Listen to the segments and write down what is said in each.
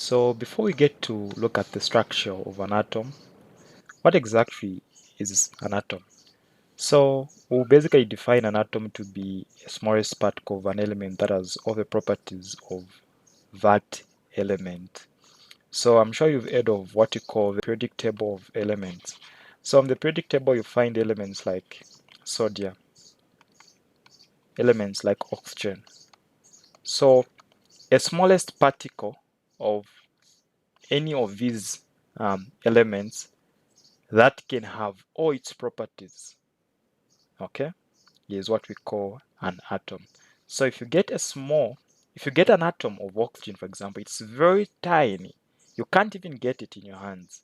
So before we get to look at the structure of an atom, what exactly is an atom? So we'll basically define an atom to be a smallest particle of an element that has all the properties of that element. So I'm sure you've heard of what you call the periodic table of elements. So on the periodic table you find elements like sodium, elements like oxygen. So a smallest particle of any of these elements that can have all its properties, okay, is what we call an atom. So if you get an atom of oxygen, for example, it's very tiny. You can't even get it in your hands.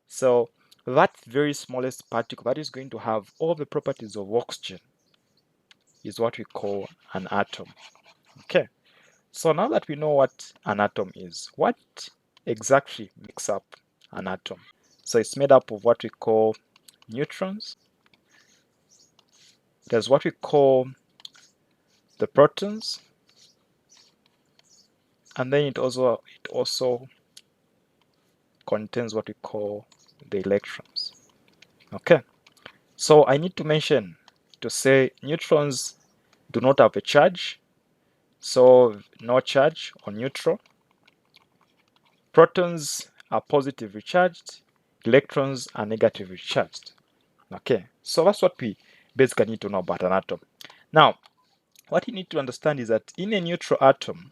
So that very smallest particle that is going to have all the properties of oxygen is what we call an atom. Okay. So now that we know what an atom is, what exactly makes up an atom? So it's made up of what we call neutrons. There's what we call the protons, and then it also contains what we call the electrons. Okay, so I need to mention to say neutrons do not have a charge, so no charge or neutral. Protons are positively charged, electrons are negatively charged. Okay, so that's what we basically need to know about an atom. Now, what you need to understand is that in a neutral atom,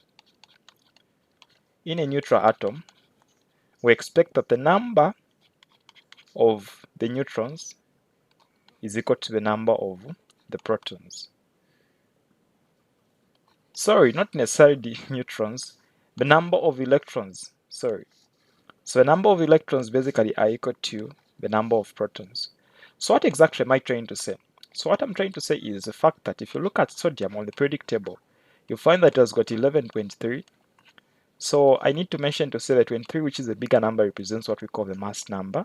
we expect that the number of the neutrons is equal to the number of the protons. Sorry, not necessarily neutrons, the number of electrons, sorry. So the number of electrons basically are equal to the number of protons. So what exactly am I trying to say? So what I'm trying to say is the fact that if you look at sodium on the periodic table, you'll find that it has got 11.3. So I need to mention to say that 23, which is a bigger number, represents what we call the mass number.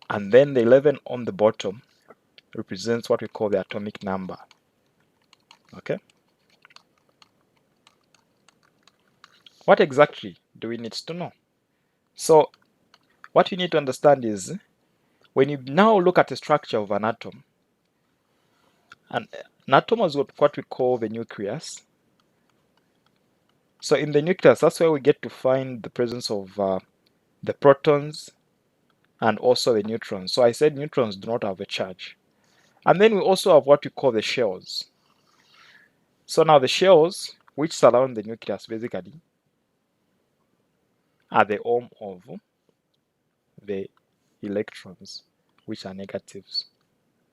And then the 11 on the bottom represents what we call the atomic number. Okay? What exactly do we need to know? So what you need to understand is when you now look at the structure of an atom, an atom has got what we call the nucleus. So in the nucleus, that's where we get to find the presence of the protons and also the neutrons. So I said neutrons do not have a charge. And then we also have what we call the shells. So now the shells, which surround the nucleus basically, are the home of the electrons, which are negatives.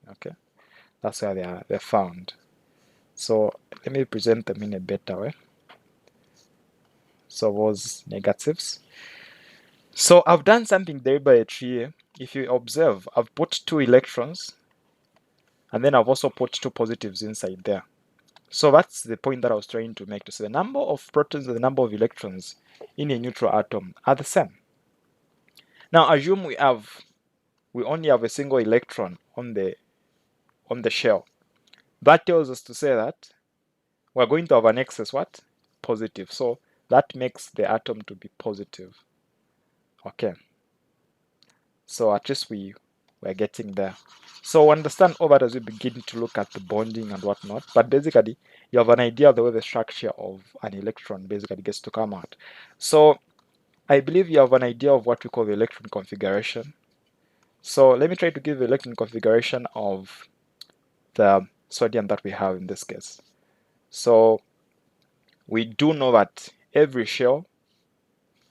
Okay, that's where they're found. So let me present them in a better way. So those negatives. So I've done something deliberately here. If you observe, I've put 2 electrons and then I've also put 2 positives inside there. So that's the point that I was trying to make, to say the number of protons and the number of electrons in a neutral atom are the same. Now assume we only have a single electron on the shell. That tells us to say that we're going to have an excess what? Positive. So that makes the atom to be positive. Okay. So at least we're getting there. So understand all that as we begin to look at the bonding and whatnot. But basically, you have an idea of the way the structure of an electron basically gets to come out. So I believe you have an idea of what we call the electron configuration. So let me try to give the electron configuration of the sodium that we have in this case. So we do know that every shell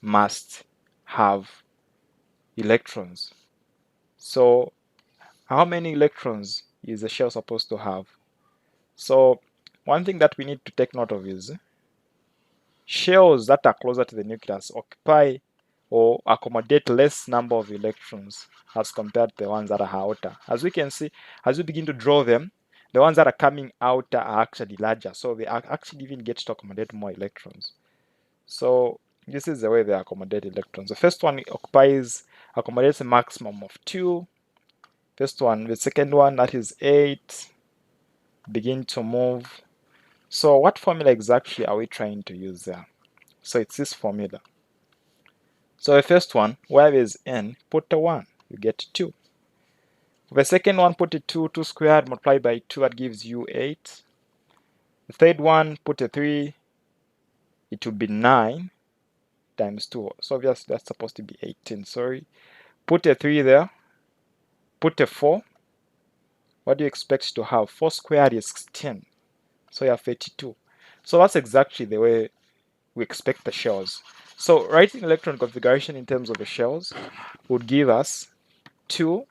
must have electrons. So how many electrons is a shell supposed to have? So one thing that we need to take note of is shells that are closer to the nucleus occupy or accommodate less number of electrons as compared to the ones that are outer. As we can see, as we begin to draw them, the ones that are coming outer are actually larger, so they actually even get to accommodate more electrons. So this is the way they accommodate electrons. The first one accommodates a maximum of 2. First one, the second one, that is 8, begin to move. So what formula exactly are we trying to use there? So it's this formula. So the first one, where is n, put a 1, you get 2. The second one, put a 2, 2 squared multiplied by 2, that gives you 8. The third one, put a 3, it will be 9 times 2. So obviously that's supposed to be 18, sorry. Put a 3 there, put a 4. What do you expect to have? 4 squared is 10, so you have 32. So that's exactly the way we expect the shells. So writing electron configuration in terms of the shells would give us 2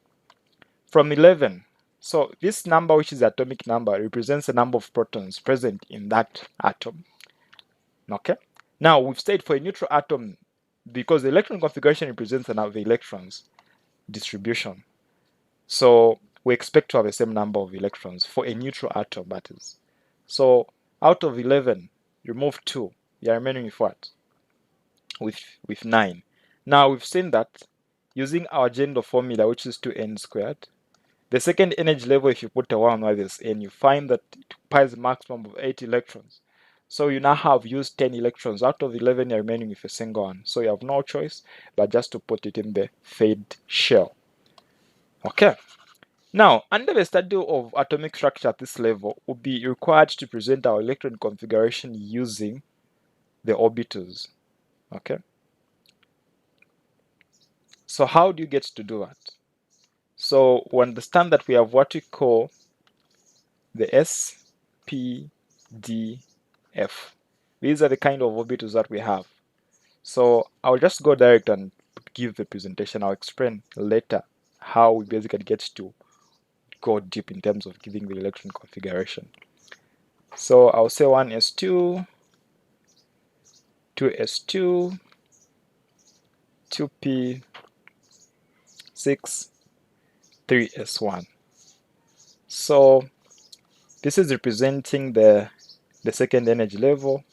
from 11. So this number, which is the atomic number, represents the number of protons present in that atom. Okay. Now we've said for a neutral atom, because the electron configuration represents the electrons distribution. So we expect to have the same number of electrons for a neutral atom, that is. So out of 11, remove 2. You are remaining with what? With 9. Now we've seen that using our general formula, which is 2n squared, the second energy level, if you put a 1 where there's n, you find that it occupies a maximum of 8 electrons. So you now have used 10 electrons. Out of 11, you're remaining with a single one. So you have no choice but just to put it in the fade shell. Okay. Now, under the study of atomic structure at this level, we'll be required to present our electron configuration using the orbitals. Okay. So how do you get to do that? So we understand that we have what we call the S, P, D, F. These are the kind of orbitals that we have. So I'll just go direct and give the presentation. I'll explain later how we basically get to go deep in terms of giving the electron configuration. So I'll say 1s2, 2s2, 2p, 6, 3s1. So this is representing the second energy level,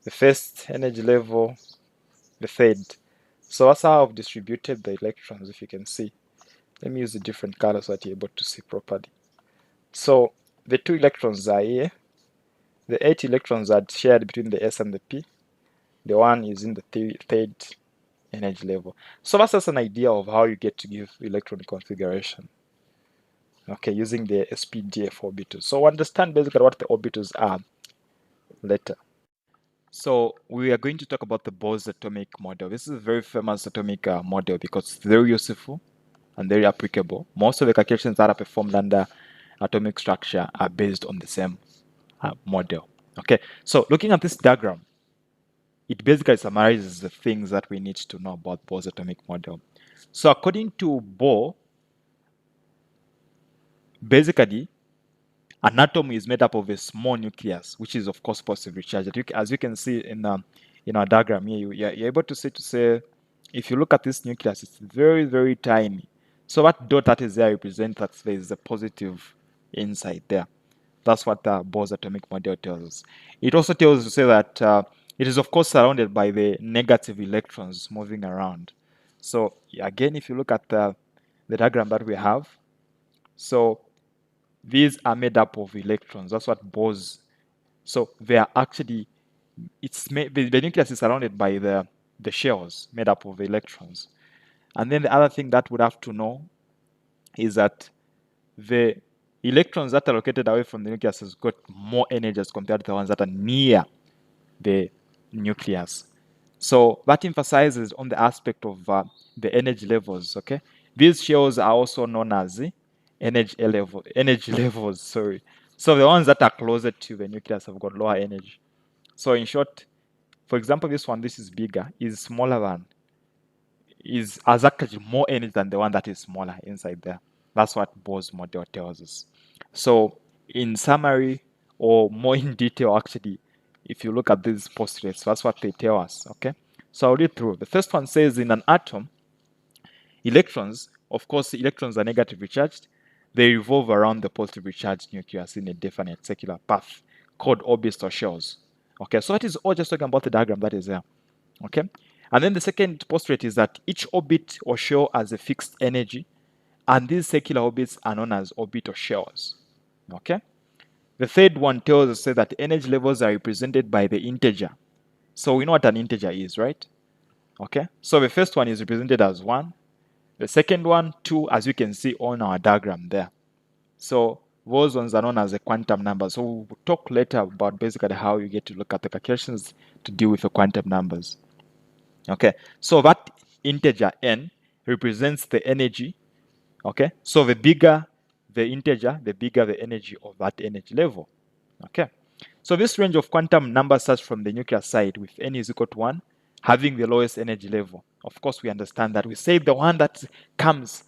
the first energy level, the third. So that's how I've distributed the electrons, if you can see. Let me use a different color so that you're able to see properly. So the 2 electrons are here. The 8 electrons are shared between the S and the P. The 1 is in the third energy level. So that's just an idea of how you get to give electron configuration. Okay, using the SPDF orbitals. So understand basically what the orbitals are later. So we are going to talk about the Bohr's atomic model. This is a very famous atomic model because it's very useful and very applicable. Most of the calculations that are performed under atomic structure are based on the same model. Okay, so looking at this diagram, it basically summarizes the things that we need to know about Bohr's atomic model. So according to Bohr, basically, an atom is made up of a small nucleus, which is of course positively charged. As you can see in our diagram here, you're able to say, if you look at this nucleus, it's very, very tiny. So that dot that is there represents that there is a positive inside there. That's what the Bohr's atomic model tells us. It also tells us to say that it is of course surrounded by the negative electrons moving around. So again, if you look at the diagram that we have, so these are made up of electrons. That's what Bohr's. So they are actually, the nucleus is surrounded by the shells made up of electrons. And then the other thing that we'd have to know is that the electrons that are located away from the nucleus has got more energy as compared to the ones that are near the nucleus. So that emphasizes on the aspect of the energy levels. Okay, these shells are also known as energy levels. Sorry. So the ones that are closer to the nucleus have got lower energy. So in short, for example, this is bigger, is smaller than, has actually more energy than the one that is smaller inside there. That's what Bohr's model tells us. So in summary, or more in detail actually, if you look at these postulates, that's what they tell us. Okay, so I'll read through. The first one says in an atom, electrons, of course, electrons are negatively charged. They revolve around the positively charged nucleus in a definite circular path called orbits or shells. Okay, so that is all just talking about the diagram that is there. Okay, and then the second postulate is that each orbit or shell has a fixed energy, and these circular orbits are known as orbit or shells. Okay, the third one tells us that energy levels are represented by the integer So we know what an integer is, right? Okay, so the first one is represented as 1. The second one, 2, as you can see on our diagram there. So those ones are known as the quantum numbers. So we'll talk later about basically how you get to look at the calculations to deal with the quantum numbers. Okay, so that integer n represents the energy. Okay, so the bigger the integer, the bigger the energy of that energy level. Okay, so this range of quantum numbers starts from the nuclear side with n is equal to 1, having the lowest energy level. Of course, we understand that. We say the one that comes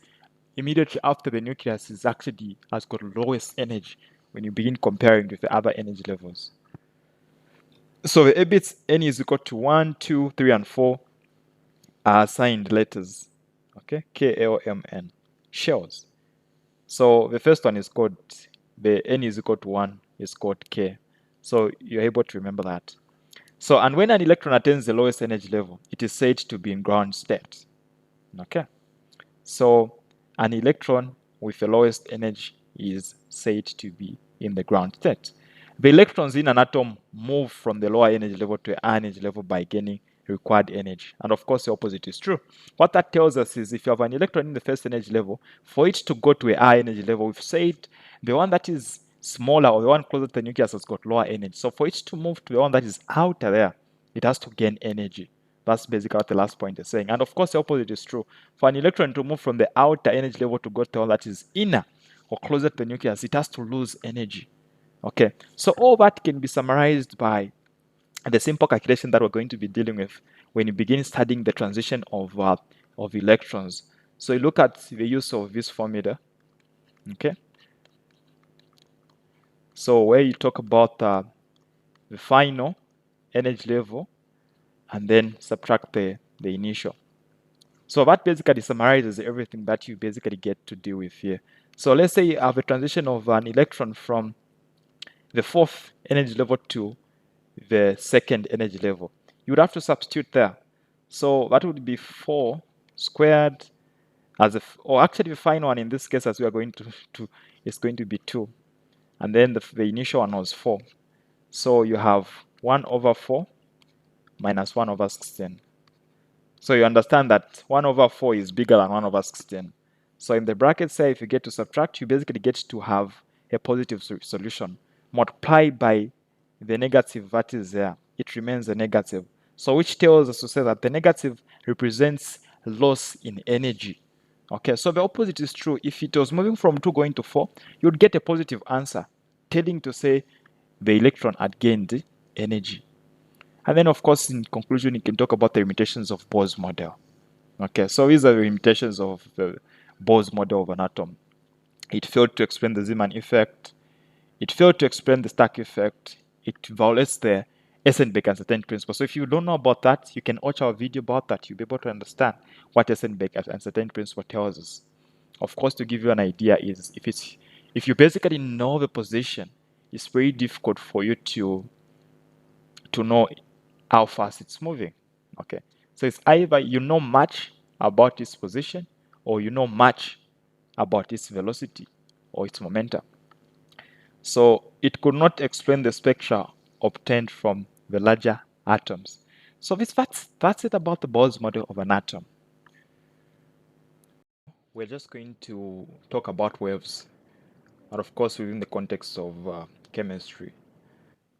immediately after the nucleus is actually has got lowest energy when you begin comparing with the other energy levels. So the bits n is equal to 1, 2, 3, and 4 are assigned letters. Okay, K, L, M, N, shells. So the first one is called, the n is equal to 1 is called K. So you're able to remember that. So, and when an electron attains the lowest energy level, it is said to be in ground state. Okay. So an electron with the lowest energy is said to be in the ground state. The electrons in an atom move from the lower energy level to a higher energy level by gaining required energy. And of course, the opposite is true. What that tells us is if you have an electron in the first energy level, for it to go to a higher energy level, we've said the one that is smaller or the one closer to the nucleus has got lower energy. So for it to move to the one that is outer there, it has to gain energy. That's basically what the last point is saying. And of course, the opposite is true. For an electron to move from the outer energy level to go to one that is inner or closer to the nucleus, it has to lose energy. Okay, so all that can be summarized by the simple calculation that we're going to be dealing with when you begin studying the transition of electrons. So you look at the use of this formula. Okay, so where you talk about the final energy level and then subtract the initial. So that basically summarizes everything that you basically get to deal with here. So let's say you have a transition of an electron from the fourth energy level to the second energy level. You would have to substitute there. So that would be 4 squared as or actually the final one in this case, as we are going to is going to be 2. And then the initial one was 4. So you have 1 over 4 minus 1 over 16. So you understand that 1 over 4 is bigger than 1 over 16. So in the brackets say if you get to subtract, you basically get to have a positive solution. Multiplied by the negative that is there, it remains a negative. So which tells us to say that the negative represents loss in energy. Okay, so the opposite is true. If it was moving from 2 going to 4, you would get a positive answer, telling to say the electron had gained energy. And then, of course, in conclusion, you can talk about the limitations of Bohr's model. Okay, so these are the limitations of the Bohr's model of an atom. It failed to explain the Zeeman effect. It failed to explain the Stark effect. It violates the Heisenberg uncertainty principle. So if you don't know about that, you can watch our video about that. You'll be able to understand what Heisenberg uncertainty principle tells us. Of course, to give you an idea is if you basically know the position, it's very difficult for you to know how fast it's moving. Okay, so it's either you know much about its position or you know much about its velocity or its momentum. So it could not explain the spectra obtained from the larger atoms. So that's it about the Bohr's model of an atom. We're just going to talk about waves, and of course within the context of chemistry.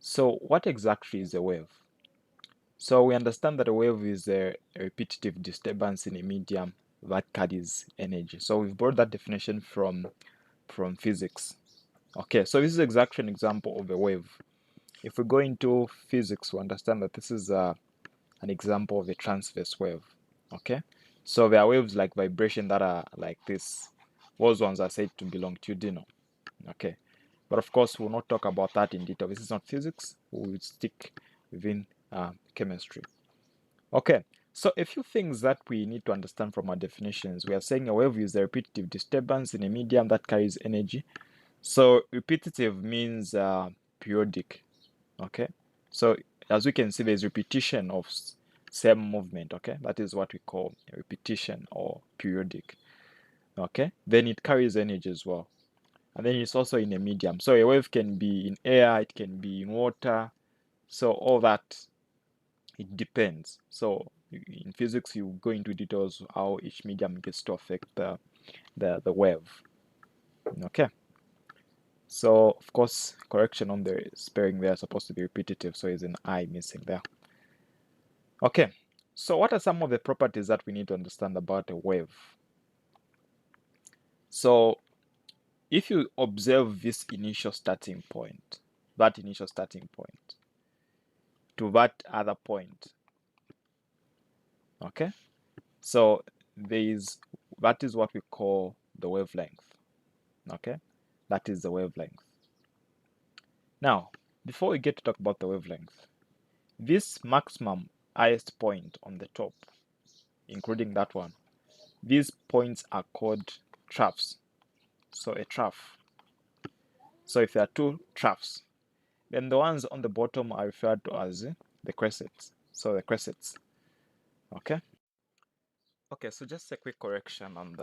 So what exactly is a wave? So we understand that a wave is a repetitive disturbance in a medium that carries energy. So we've brought that definition from physics. Okay, so this is exactly an example of a wave. If we go into physics, we understand that this is an example of a transverse wave. Okay, so there are waves like vibration that are like this. Those ones are said to be longitudinal. Okay, but of course we'll not talk about that in detail. This is not physics. We will stick within chemistry. Okay, so a few things that we need to understand from our definitions. We are saying a wave is a repetitive disturbance in a medium that carries energy. So repetitive means periodic. Okay, so as we can see, there's repetition of same movement. Okay, that is what we call a repetition or periodic. Okay, then it carries energy as well, and then it's also in a medium. So a wave can be in air, it can be in water. So all that it depends. So in physics, you go into details how each medium gets to affect the wave. Okay. So of course, correction on the spelling there is supposed to be repetitive, so is an I missing there. Okay. So what are some of the properties that we need to understand about a wave? So if you observe this initial starting point, that initial starting point, to that other point, okay? So that is what we call the wavelength, okay? That is the wavelength. Now, before we get to talk about the wavelength, this maximum highest point on the top, including that one, these points are called troughs. So a trough. So if there are two troughs, then the ones on the bottom are referred to as the crescents. So the crescents. Okay. Okay, so just a quick correction on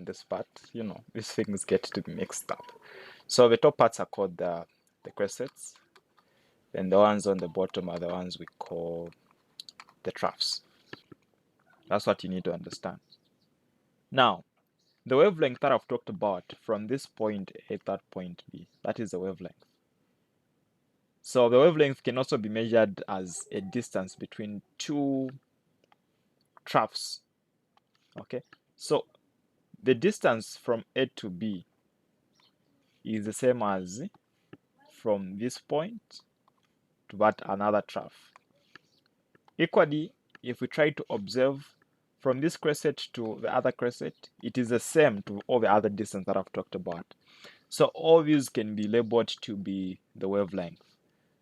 this part. You know, these things get to be mixed up. So the top parts are called the crescents, and the ones on the bottom are the ones we call the troughs. That's what you need to understand. Now, the wavelength that I've talked about from this point A to that point B, that is the wavelength. So the wavelength can also be measured as a distance between two troughs. Okay, so the distance from A to B is the same as from this point to that another trough. Equally, if we try to observe from this crescent to the other crescent, it is the same to all the other distance that I've talked about. So all these can be labeled to be the wavelength.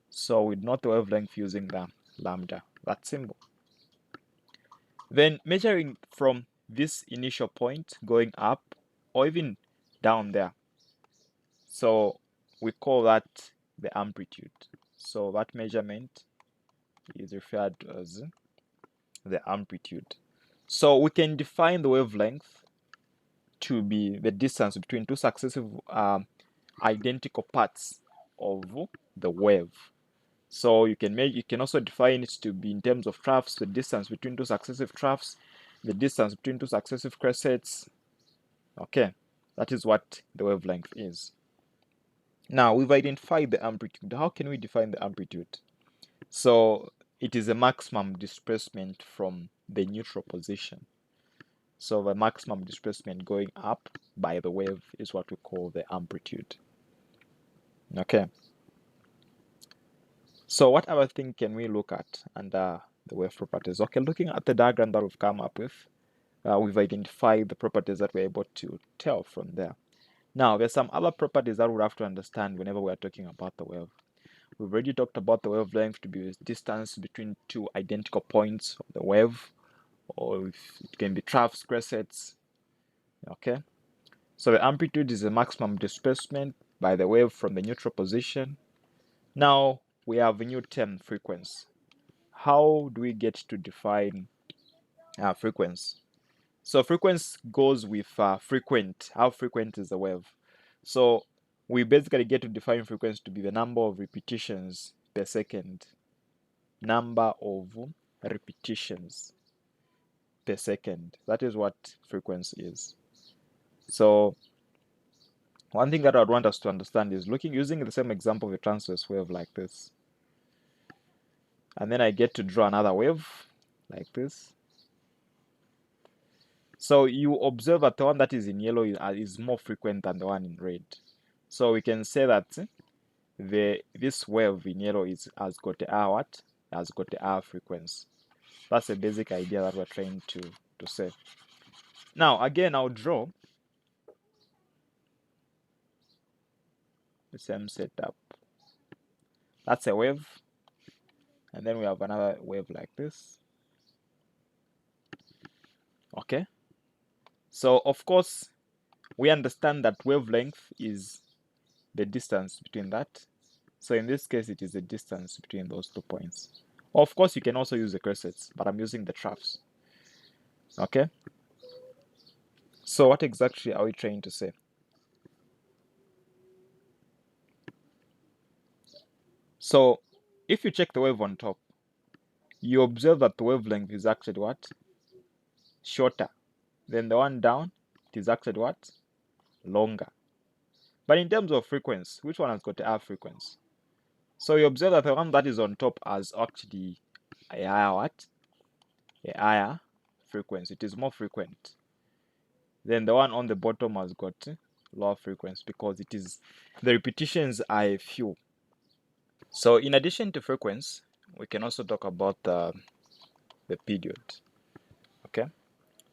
So we denote the wavelength using the lambda, that symbol. Then measuring from this initial point going up or even down there. So we call that the amplitude. So that measurement is referred to as the amplitude. So we can define the wavelength to be the distance between two successive identical parts of the wave. So you can also define it to be in terms of troughs, the distance between two successive troughs, the distance between two successive crescents. Okay, that is what the wavelength is. Now we've identified the amplitude. How can we define the amplitude? So it is a maximum displacement from the neutral position. So the maximum displacement going up by the wave is what we call the amplitude. Okay. So what other thing can we look at under the wave properties? Okay, looking at the diagram that we've come up with, we've identified the properties that we're able to tell from there. Now, there's some other properties that we'll have to understand whenever we're talking about the wave. We've already talked about the wavelength to be the distance between two identical points of the wave, or it can be troughs, crescents. Okay, so the amplitude is the maximum displacement by the wave from the neutral position. Now we have a new term, frequency. How do we get to define frequency? So frequency goes with frequent. How frequent is the wave? So we basically get to define frequency to be the number of repetitions per second. Number of repetitions per second. That is what frequency is. So one thing that I'd want us to understand is using the same example of a transverse wave like this. And then I get to draw another wave like this. So you observe that the one that is in yellow is more frequent than the one in red. So we can say that this wave in yellow has got a R frequency. That's the basic idea that we're trying to say. Now again, I'll draw the same setup. That's a wave, and then we have another wave like this. Okay. So of course, we understand that wavelength is the distance between that. So in this case, it is the distance between those 2 points. Of course, you can also use the crescents, but I'm using the troughs. Okay. So what exactly are we trying to say? So if you check the wave on top, you observe that the wavelength is actually what? Shorter. Then the one down, it is actually what? Longer. But in terms of frequency, which one has got a higher frequency? So you observe that the one that is on top has actually a higher what? A higher frequency. It is more frequent. Then the one on the bottom has got lower frequency because it is the repetitions are a few. So in addition to frequency, we can also talk about the period. Okay,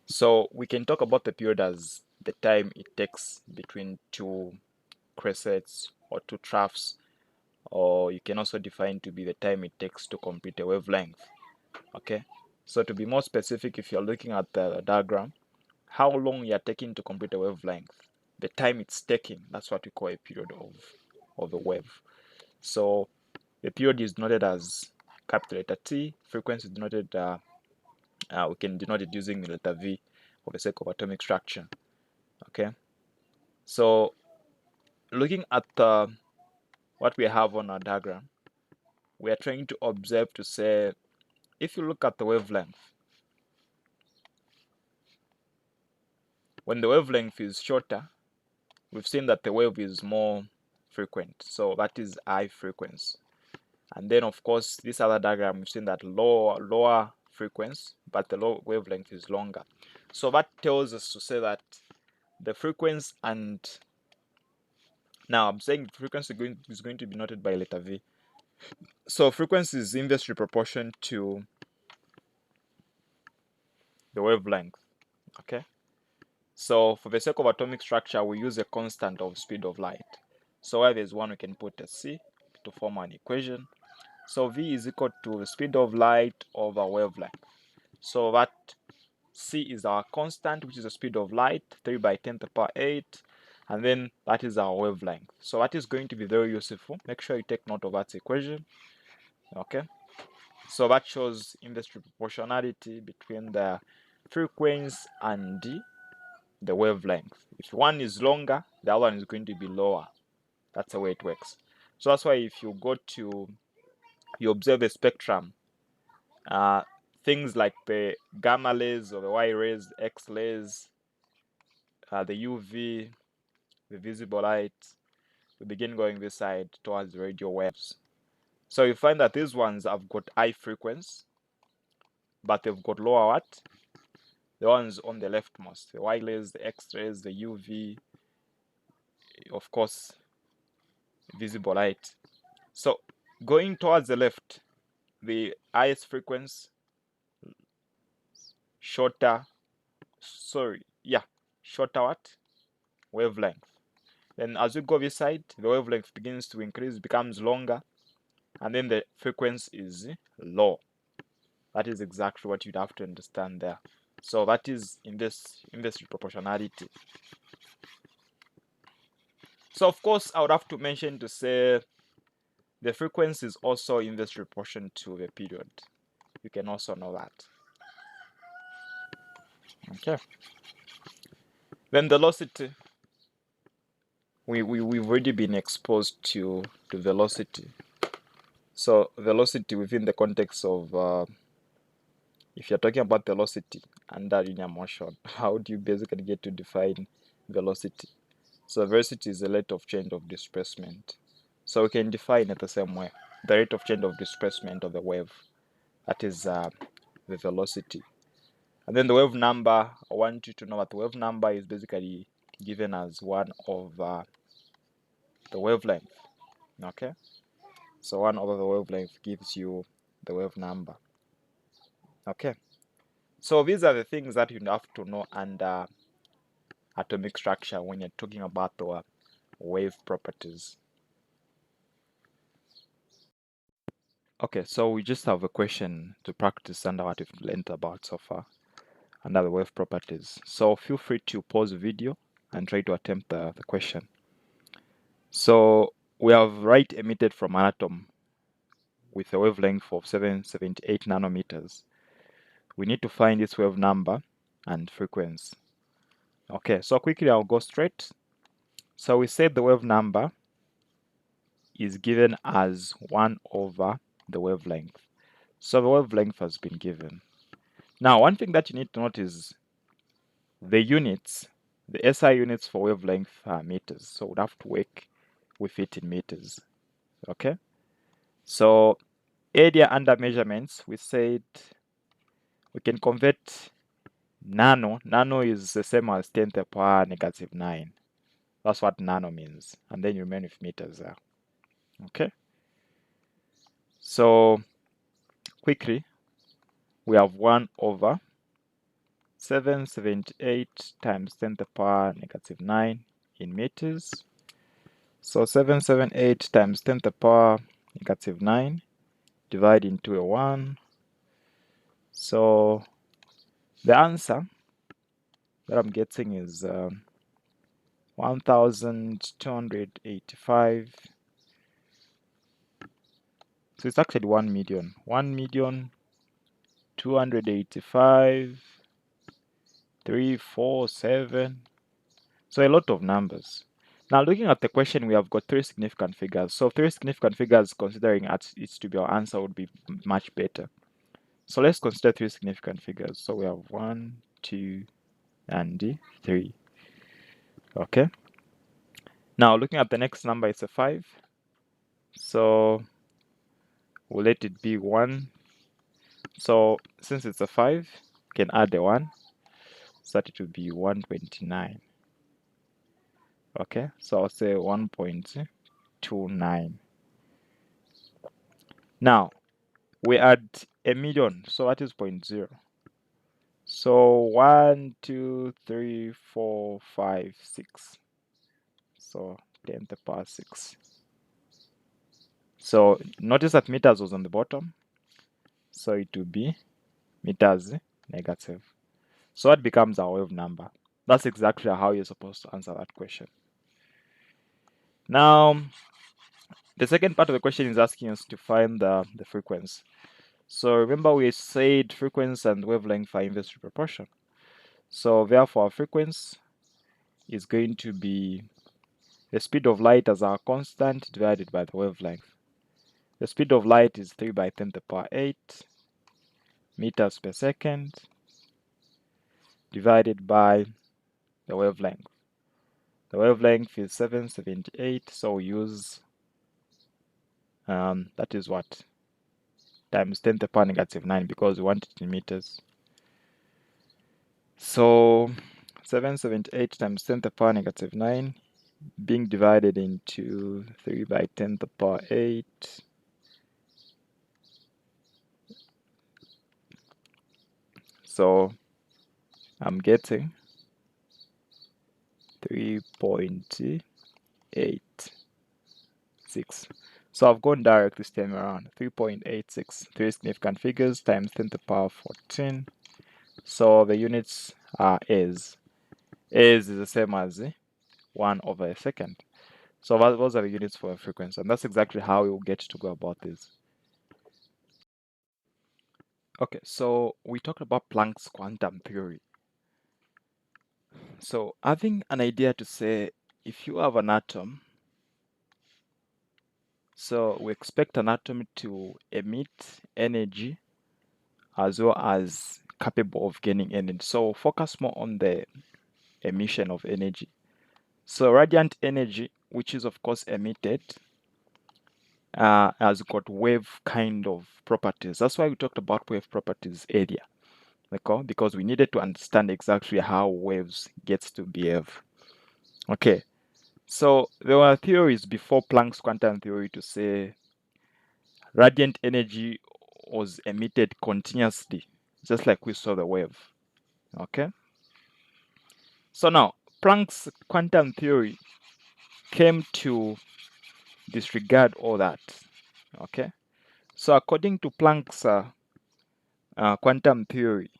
so we can talk about the period as the time it takes between two crescents or two troughs, or you can also define to be the time it takes to complete a wavelength. Okay, so to be more specific, if you're looking at the diagram, how long you're taking to complete a wavelength, the time it's taking, that's what we call a period of a wave. So the period is noted as capital letter T, frequency is denoted, we can denote it using the letter V for the sake of atomic structure. Okay, so looking at what we have on our diagram, we are trying to observe to say, if you look at the wavelength, when the wavelength is shorter, we've seen that the wave is more frequent, so that is high frequency. And then of course this other diagram, we've seen that lower frequency, but the low wavelength is longer. So that tells us to say that the frequency, and now I'm saying frequency is going to be noted by letter V. So frequency is inversely proportional to the wavelength. Okay, so for the sake of atomic structure, we use a constant of speed of light. So where there's one, we can put a C to form an equation. So V is equal to the speed of light over wavelength. So that C is our constant, which is the speed of light, 3 by 10 to the power 8, and then that is our wavelength. So that is going to be very useful. Make sure you take note of that equation. Okay, so that shows inverse proportionality between the frequency and the wavelength. If one is longer, the other one is going to be lower. That's the way it works. So that's why if you go to, you observe a spectrum, things like the gamma rays or the Y rays, the X rays, the UV, the visible light, we begin going this side towards radio waves. So you find that these ones have got high frequency, but they've got lower what? The ones on the leftmost, the Y rays, the X rays, the UV, of course, visible light. So going towards the left, the highest frequency, shorter what? Wavelength. Then as we go this side, the wavelength begins to increase, becomes longer, and then the frequency is low. That is exactly what you'd have to understand there. So that is inverse proportionality. So of course I would have to mention to say the frequency is also inverse proportion to the period. You can also know that. Okay. Then the velocity. We've already been exposed to velocity. So velocity within the context of if you're talking about velocity under linear motion, how do you basically get to define velocity? So velocity is the rate of change of displacement. So we can define it the same way. The rate of change of displacement of the wave. That is the velocity. And then the wave number, I want you to know that the wave number is basically given as 1 over the wavelength. Okay? So 1 over the wavelength gives you the wave number. Okay? So these are the things that you have to know under atomic structure when you're talking about the wave properties. Okay, so we just have a question to practice under what we've learned about so far under the wave properties. So feel free to pause the video and try to attempt the question. So we have light emitted from an atom with a wavelength of 778 nanometers. We need to find its wave number and frequency. Okay, so quickly I'll go straight. So we said the wave number is given as 1 over the wavelength. So the wavelength has been given. Now, one thing that you need to note is the units, the SI units for wavelength are meters. So we'd have to work with it in meters. Okay? So area under measurements, we said we can convert nano. Nano is the same as 10 to the power negative 9. That's what nano means. And then you remain with meters there. Okay? So quickly, we have 1 over 778 times 10 to the power negative 9 in meters. So 778 times 10 to the power negative 9 divided into a 1. So the answer that I'm getting is 1285. So it's actually 1 million. 1,285,347. So a lot of numbers. Now looking at the question, we have got 3 significant figures. So 3 significant figures, considering it to be our answer, would be much better. So let's consider 3 significant figures. So we have 1, 2, and 3. Okay. Now looking at the next number, it's a 5. So we'll let it be 1. So since it's a 5, we can add a 1. So that it will be 129. Okay. So I'll say 1.29. Now we add a million. So that is 0.0. So 1, 2, 3, 4, 5, 6. So 10 to the power 6. So notice that meters was on the bottom. So it will be meters negative. So what becomes our wave number? That's exactly how you're supposed to answer that question. Now, the second part of the question is asking us to find the frequency. So remember we said frequency and wavelength are inversely proportional. So therefore our frequency is going to be the speed of light as our constant divided by the wavelength. The speed of light is 3 by 10 to the power 8 meters per second divided by the wavelength. The wavelength is 778, so we use that is what? Times 10 to the power negative 9, because we want it in meters. So 778 times 10 to the power negative 9 being divided into 3 by 10 to the power 8. So I'm getting 3.86. So I've gone direct this time around. 3.86. 3 significant figures times 10 to the power 14. So the units are A's. A's is the same as 1 over a second. So those are the units for a frequency. And that's exactly how we'll get to go about this. Okay, so we talked about Planck's quantum theory. So having an idea to say, if you have an atom, so we expect an atom to emit energy as well as capable of gaining energy. So focus more on the emission of energy. So radiant energy, which is of course emitted, has got wave kind of properties. That's why we talked about wave properties earlier, okay? Because we needed to understand exactly how waves gets to behave. Okay, so there were theories before Planck's quantum theory to say radiant energy was emitted continuously, just like we saw the wave. Okay, so now Planck's quantum theory came to disregard all that. Okay, so according to Planck's quantum theory,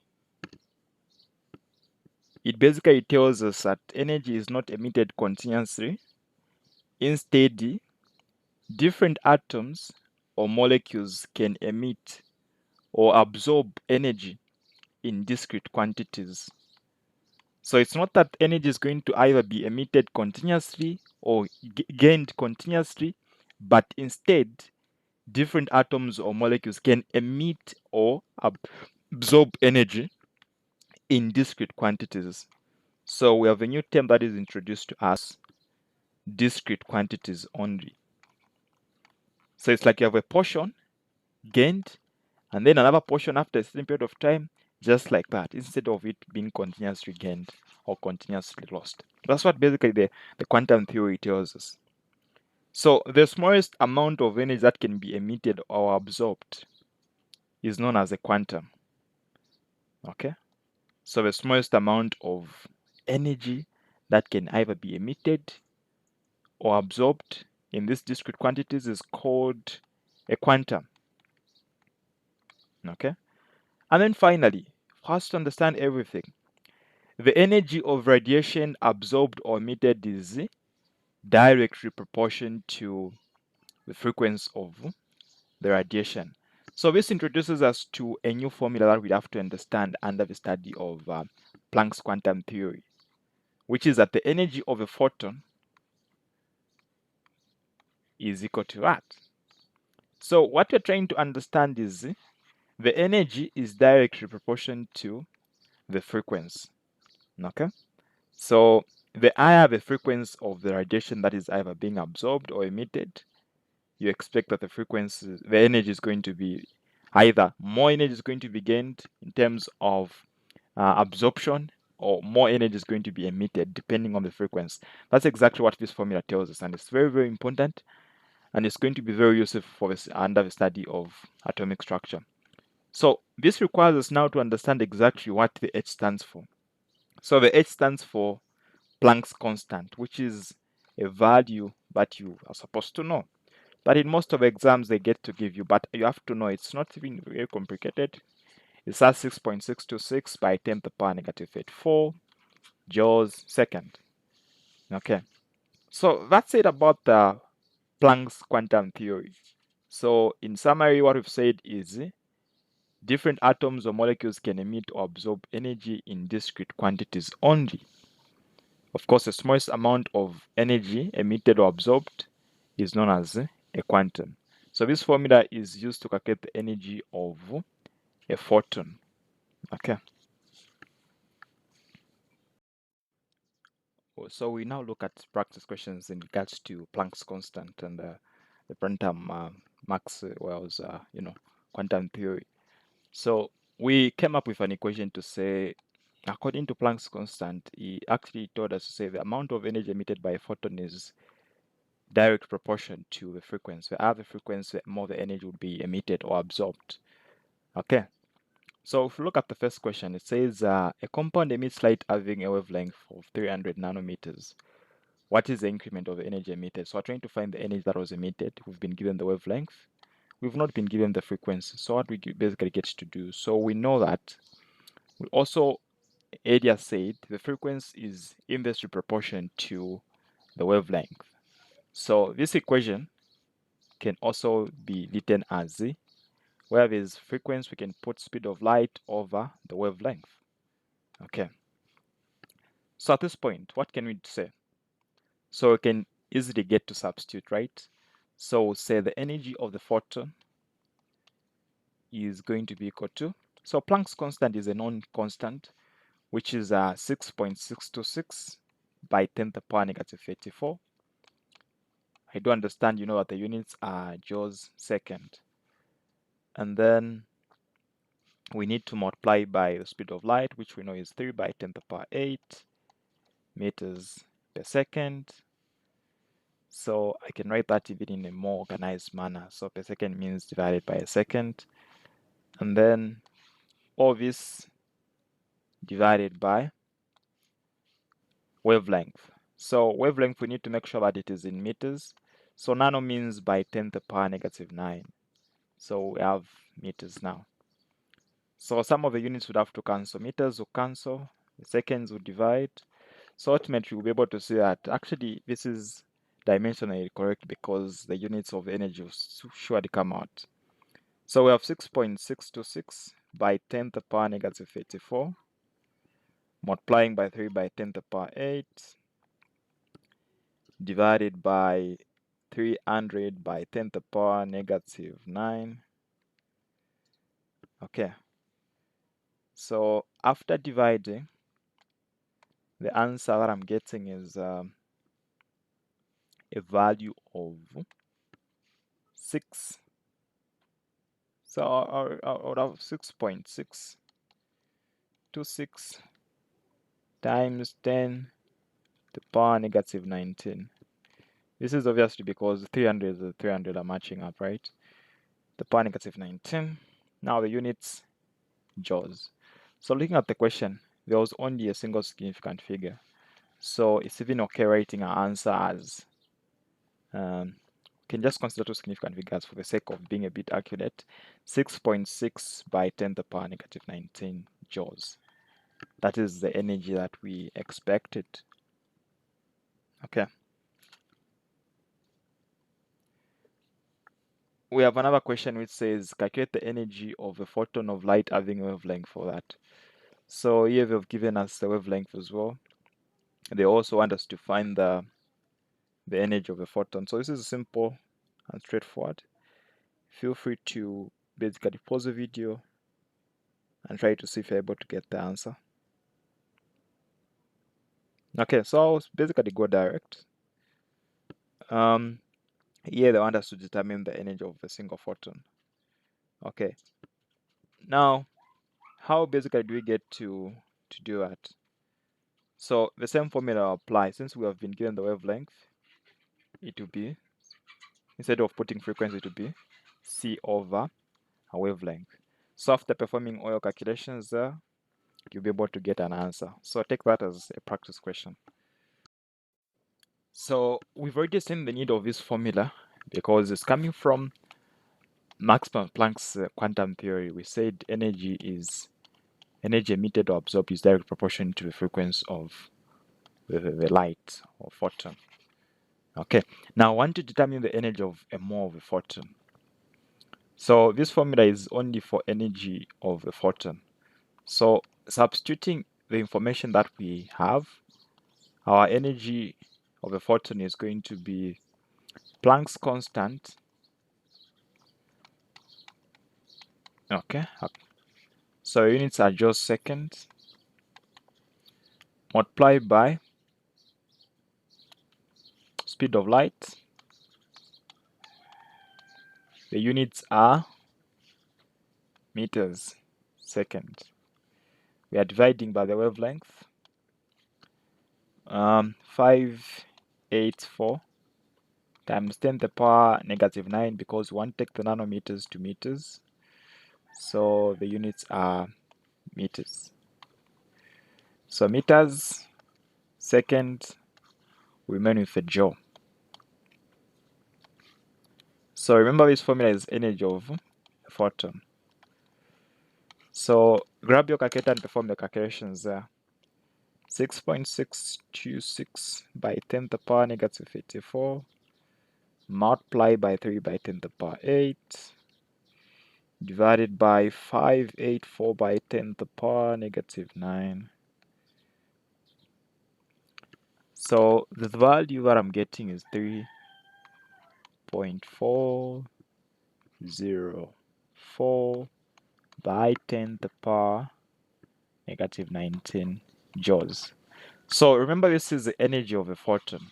it basically tells us that energy is not emitted continuously. Instead, different atoms or molecules can emit or absorb energy in discrete quantities. So it's not that energy is going to either be emitted continuously or gained continuously, but instead different atoms or molecules can emit or absorb energy in discrete quantities. So we have a new term that is introduced to us, discrete quantities only. So it's like you have a portion gained and then another portion after a certain period of time, just like that, instead of it being continuously gained or continuously lost. That's what basically the quantum theory tells us. So the smallest amount of energy that can be emitted or absorbed is known as a quantum. Okay? So the smallest amount of energy that can either be emitted or absorbed in these discrete quantities is called a quantum. Okay? And then finally, for us to understand everything, the energy of radiation absorbed or emitted is directly proportional to the frequency of the radiation. So this introduces us to a new formula that we have to understand under the study of Planck's quantum theory, which is that the energy of a photon is equal to that. So what we're trying to understand is the energy is directly proportional to the frequency. Okay? So the higher the frequency of the radiation that is either being absorbed or emitted, you expect that the energy is going to be either more energy is going to be gained in terms of absorption, or more energy is going to be emitted depending on the frequency. That's exactly what this formula tells us, and it's very, very important, and it's going to be very useful for this under the study of atomic structure. So this requires us now to understand exactly what the H stands for. So the H stands for Planck's constant, which is a value that you are supposed to know. But in most of the exams they get to give you, but you have to know it's not even very complicated. It's at 6.626 by 10 to the power negative 84 joules second. Okay, so that's it about the Planck's quantum theory. So in summary, what we've said is different atoms or molecules can emit or absorb energy in discrete quantities only. Of course, the smallest amount of energy emitted or absorbed is known as a quantum. So this formula is used to calculate the energy of a photon. Okay. So we now look at practice questions in regards to Planck's constant and the quantum Maxwell's quantum theory. So we came up with an equation to say, according to Planck's constant, he actually told us to say the amount of energy emitted by a photon is direct proportion to the frequency. The higher the frequency, the more the energy would be emitted or absorbed. Okay. So if you look at the first question, it says a compound emits light having a wavelength of 300 nanometers. What is the increment of the energy emitted? So we're trying to find the energy that was emitted. We've been given the wavelength. We've not been given the frequency. So what we basically get to do, so we know that we also earlier said the frequency is inversely proportional to the wavelength. So this equation can also be written as where there's frequency, we can put speed of light over the wavelength. Okay. So at this point, what can we say? So we can easily get to substitute, right? So we'll say the energy of the photon is going to be equal to, so Planck's constant is a known constant, which is 6.626 by 10 to the power negative 84. I do understand you know that the units are joules second. And then we need to multiply by the speed of light, which we know is 3 by 10 to the power 8 meters per second. So I can write that even in a more organized manner. So per second means divided by a second. And then all this divided by wavelength. So wavelength, we need to make sure that it is in meters. So nano means by 10 to the power negative 9. So we have meters now. So some of the units would have to cancel. Meters will cancel, the seconds will divide. So ultimately we'll be able to see that actually this is dimensionally correct because the units of energy will surely come out. So we have 6.626 by 10 to the power negative 84 multiplying by 3 by 10 to the power 8 divided by 300 by 10 to the power negative 9. Okay, so after dividing, the answer that I'm getting is a value of 6. So I would have 6.626 times 10 to the power negative 19. This is obviously because 300 and 300 are matching up, right? The power negative 19. Now the units, joules. So looking at the question, there was only a single significant figure. So it's even okay writing our answer as, can just consider two significant figures for the sake of being a bit accurate. 6.6 by 10 to the power negative 19 joules. That is the energy that we expected. Okay. We have another question which says calculate the energy of a photon of light having a wavelength for that. So here they've given us the wavelength as well. They also want us to find the energy of a photon. So this is simple and straightforward. Feel free to basically pause the video and try to see if you're able to get the answer. Okay, so I'll basically go direct. Here they want us to determine the energy of a single photon. Okay. Now, how basically do we get to do that? So the same formula applies. Since we have been given the wavelength, it will be, instead of putting frequency, it will be C over a wavelength. So after performing all your calculations there, you'll be able to get an answer. So take that as a practice question. So we've already seen the need of this formula because it's coming from Max Planck's quantum theory. We said energy emitted or absorbed is directly proportional to the frequency of the light or photon. Okay, now I want to determine the energy of a mole of a photon. So this formula is only for energy of the photon. So substituting the information that we have, our energy of a photon is going to be Planck's constant. Okay, so units are just seconds multiplied by speed of light. The units are meters second. We are dividing by the wavelength. 584 times 10 to the power negative 9, because we want to take the nanometers to meters. So the units are meters. So meters second, we remain with a joule. So remember, this formula is energy of a photon. So grab your calculator and perform the calculations there. 6.626 by 10 to the power negative 84 multiplied by 3 by 10 to the power 8 divided by 584 by 10 to the power negative 9. So the value that I'm getting is 3.404 by 10 to the power negative 19 joules. So remember, this is the energy of a photon.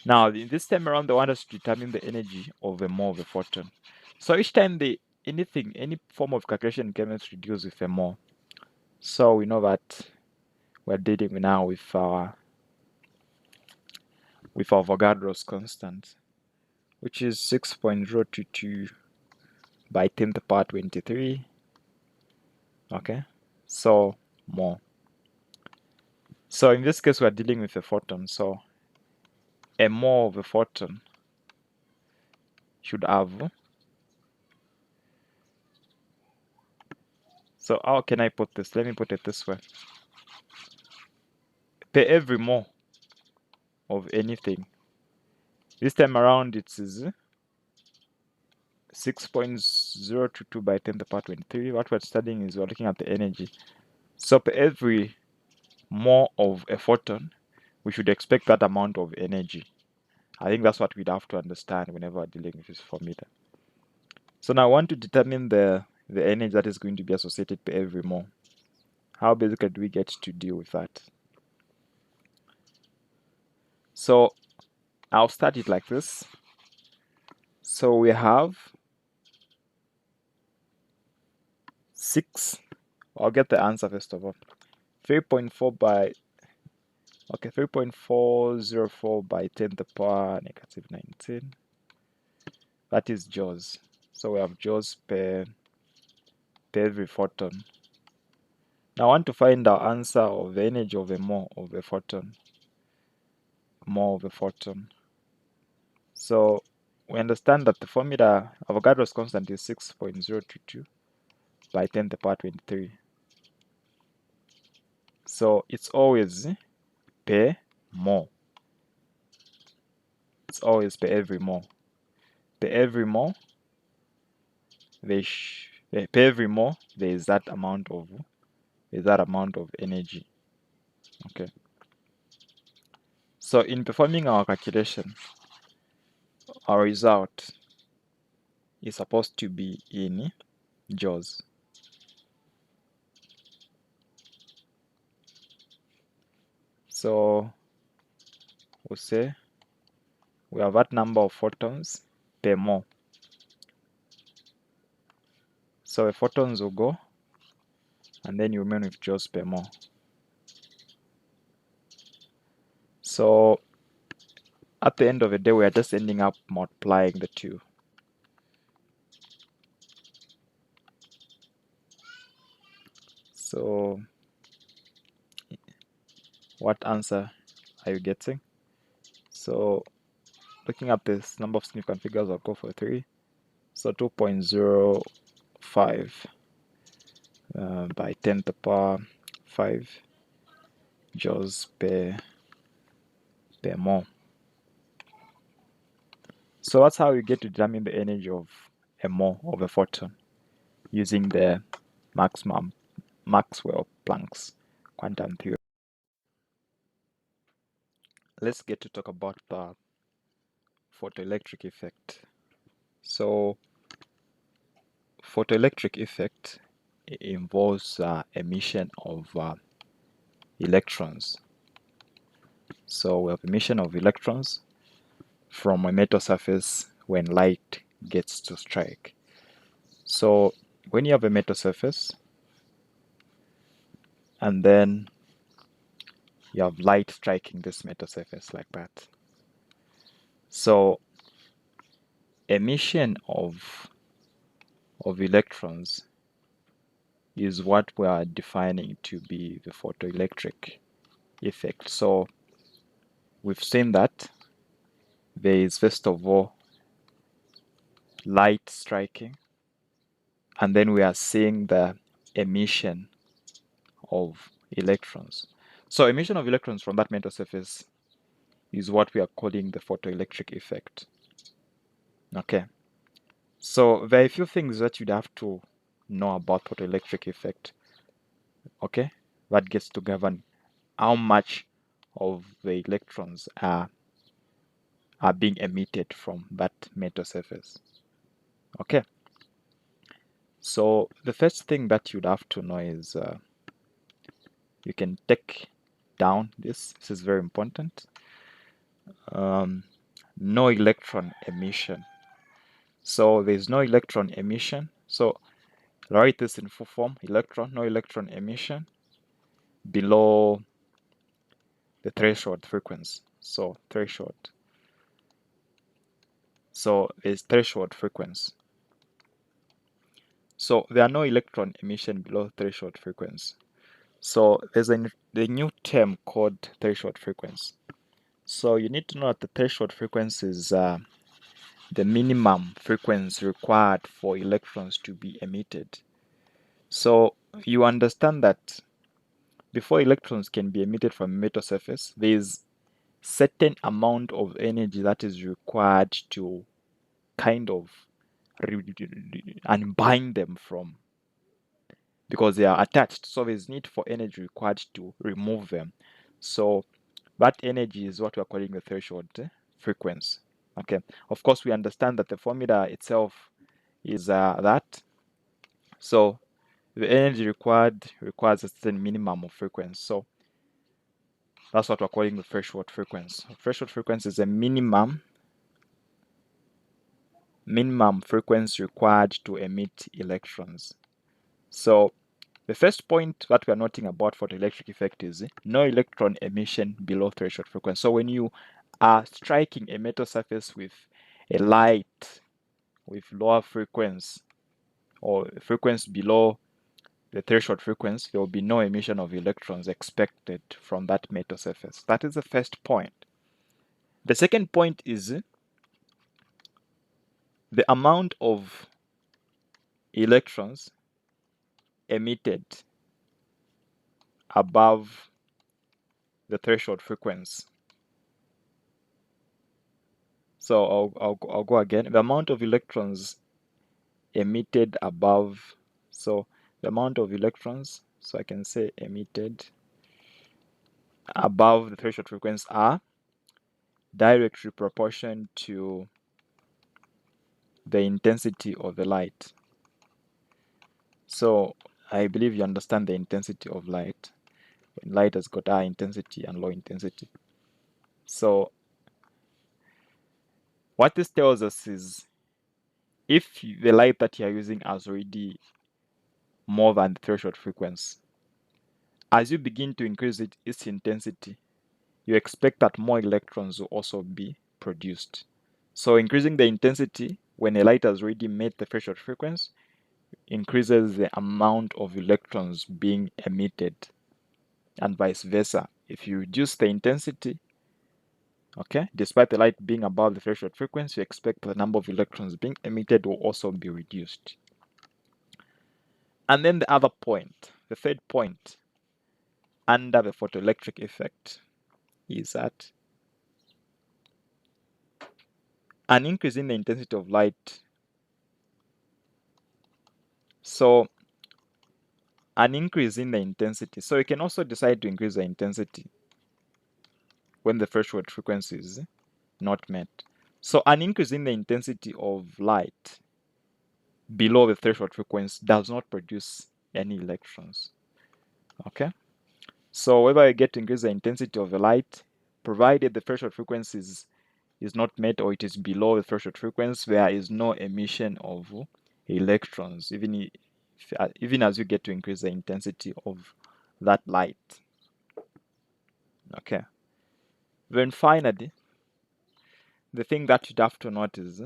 Now, this time around, they want us to determine the energy of a mole of a photon. So each time any form of calculation in chemistry deals with a mole. So we know that we're dealing now with our Avogadro's constant, which is 6.022 by 10 to the power 23. Okay, so mole. So in this case, we're dealing with a photon. So a mole of a photon should have. So how can I put this? Let me put it this way. Per every mole of anything, this time around it is 6.022 by 10 to the power 23. What we're studying is we're looking at the energy. So per every mole of a photon, we should expect that amount of energy. I think that's what we'd have to understand whenever we're dealing with this formula. So now I want to determine the energy that is going to be associated per every mole. How basically do we get to deal with that? So I'll start it like this. So we have 6. I'll get the answer first of all. 3.4 by 3.404 by 10 to the power negative 19. That is joules. So we have joules per every photon. Now I want to find our answer of the energy of a mole of a photon. Mole of a photon. So we understand that the formula Avogadro's constant is 6.022 by 10 to the power 23. So it's always per mole. It's always per every mole. Per every mole, per every mole there is that amount of energy. Okay. So in performing our calculation, our result is supposed to be in joules. So we'll say we have that number of photons per mole. So the photons will go, and then you remain with joules per mole. So at the end of the day, we are just ending up multiplying the two. So what answer are you getting? So looking at this number of significant figures, I'll go for 3. So 2.05 by 10 to the power 5 joules per mole. So that's how you get to determine the energy of a mole of a photon using the Maxwell-Planck's quantum theory. Let's get to talk about the photoelectric effect. So photoelectric effect involves emission of electrons. So we have emission of electrons from a metal surface when light gets to strike. So when you have a metal surface and then you have light striking this metal surface like that. So emission of electrons is what we are defining to be the photoelectric effect. So we've seen that there is first of all light striking, and then we are seeing the emission of electrons. So emission of electrons from that metal surface is what we are calling the photoelectric effect. Okay. So there are a few things that you'd have to know about photoelectric effect. Okay, that gets to govern how much of the electrons are being emitted from that metal surface. Okay. So the first thing that you'd have to know is you can take down this. This is very important. No electron emission. So there's no electron emission. So write this in full form: no electron emission below the threshold frequency. So threshold. So there's threshold frequency. So there are no electron emission below threshold frequency. So there's the new term called threshold frequency. So you need to know that the threshold frequency is the minimum frequency required for electrons to be emitted. So you understand that before electrons can be emitted from a metal surface, there is certain amount of energy that is required to kind of unbind them from, because they are attached. So there's need for energy required to remove them. So that energy is what we are calling the threshold frequency. Okay, of course we understand that the formula itself is that. So the energy requires a certain minimum of frequency. So that's what we're calling the threshold frequency. Threshold frequency is a minimum frequency required to emit electrons. So the first point that we are noting about photoelectric effect is no electron emission below threshold frequency. So when you are striking a metal surface with a light with lower frequency or frequency below the threshold frequency, there will be no emission of electrons expected from that metal surface. That is the first point. The second point is the amount of electrons emitted above the threshold frequency. So I'll go again. The amount of electrons emitted above, so the amount of electrons, so I can say emitted above the threshold frequency are directly proportional to the intensity of the light. So I believe you understand the intensity of light. When light has got high intensity and low intensity. So what this tells us is if the light that you are using has already more than the threshold frequency, as you begin to increase its intensity, you expect that more electrons will also be produced. So increasing the intensity when a light has already met the threshold frequency increases the amount of electrons being emitted, and vice versa. If you reduce the intensity, okay, despite the light being above the threshold frequency, you expect the number of electrons being emitted will also be reduced. And then the other point, the third point under the photoelectric effect is that an increase in the intensity of light, so an increase in the intensity, so you can also decide to increase the intensity when the threshold frequency is not met. So an increase in the intensity of light below the threshold frequency does not produce any electrons. Okay, so whether you get to increase the intensity of the light, provided the threshold frequency is not met or it is below the threshold frequency, there is no emission of electrons, even as you get to increase the intensity of that light. Okay, then finally, the thing that you'd have to note is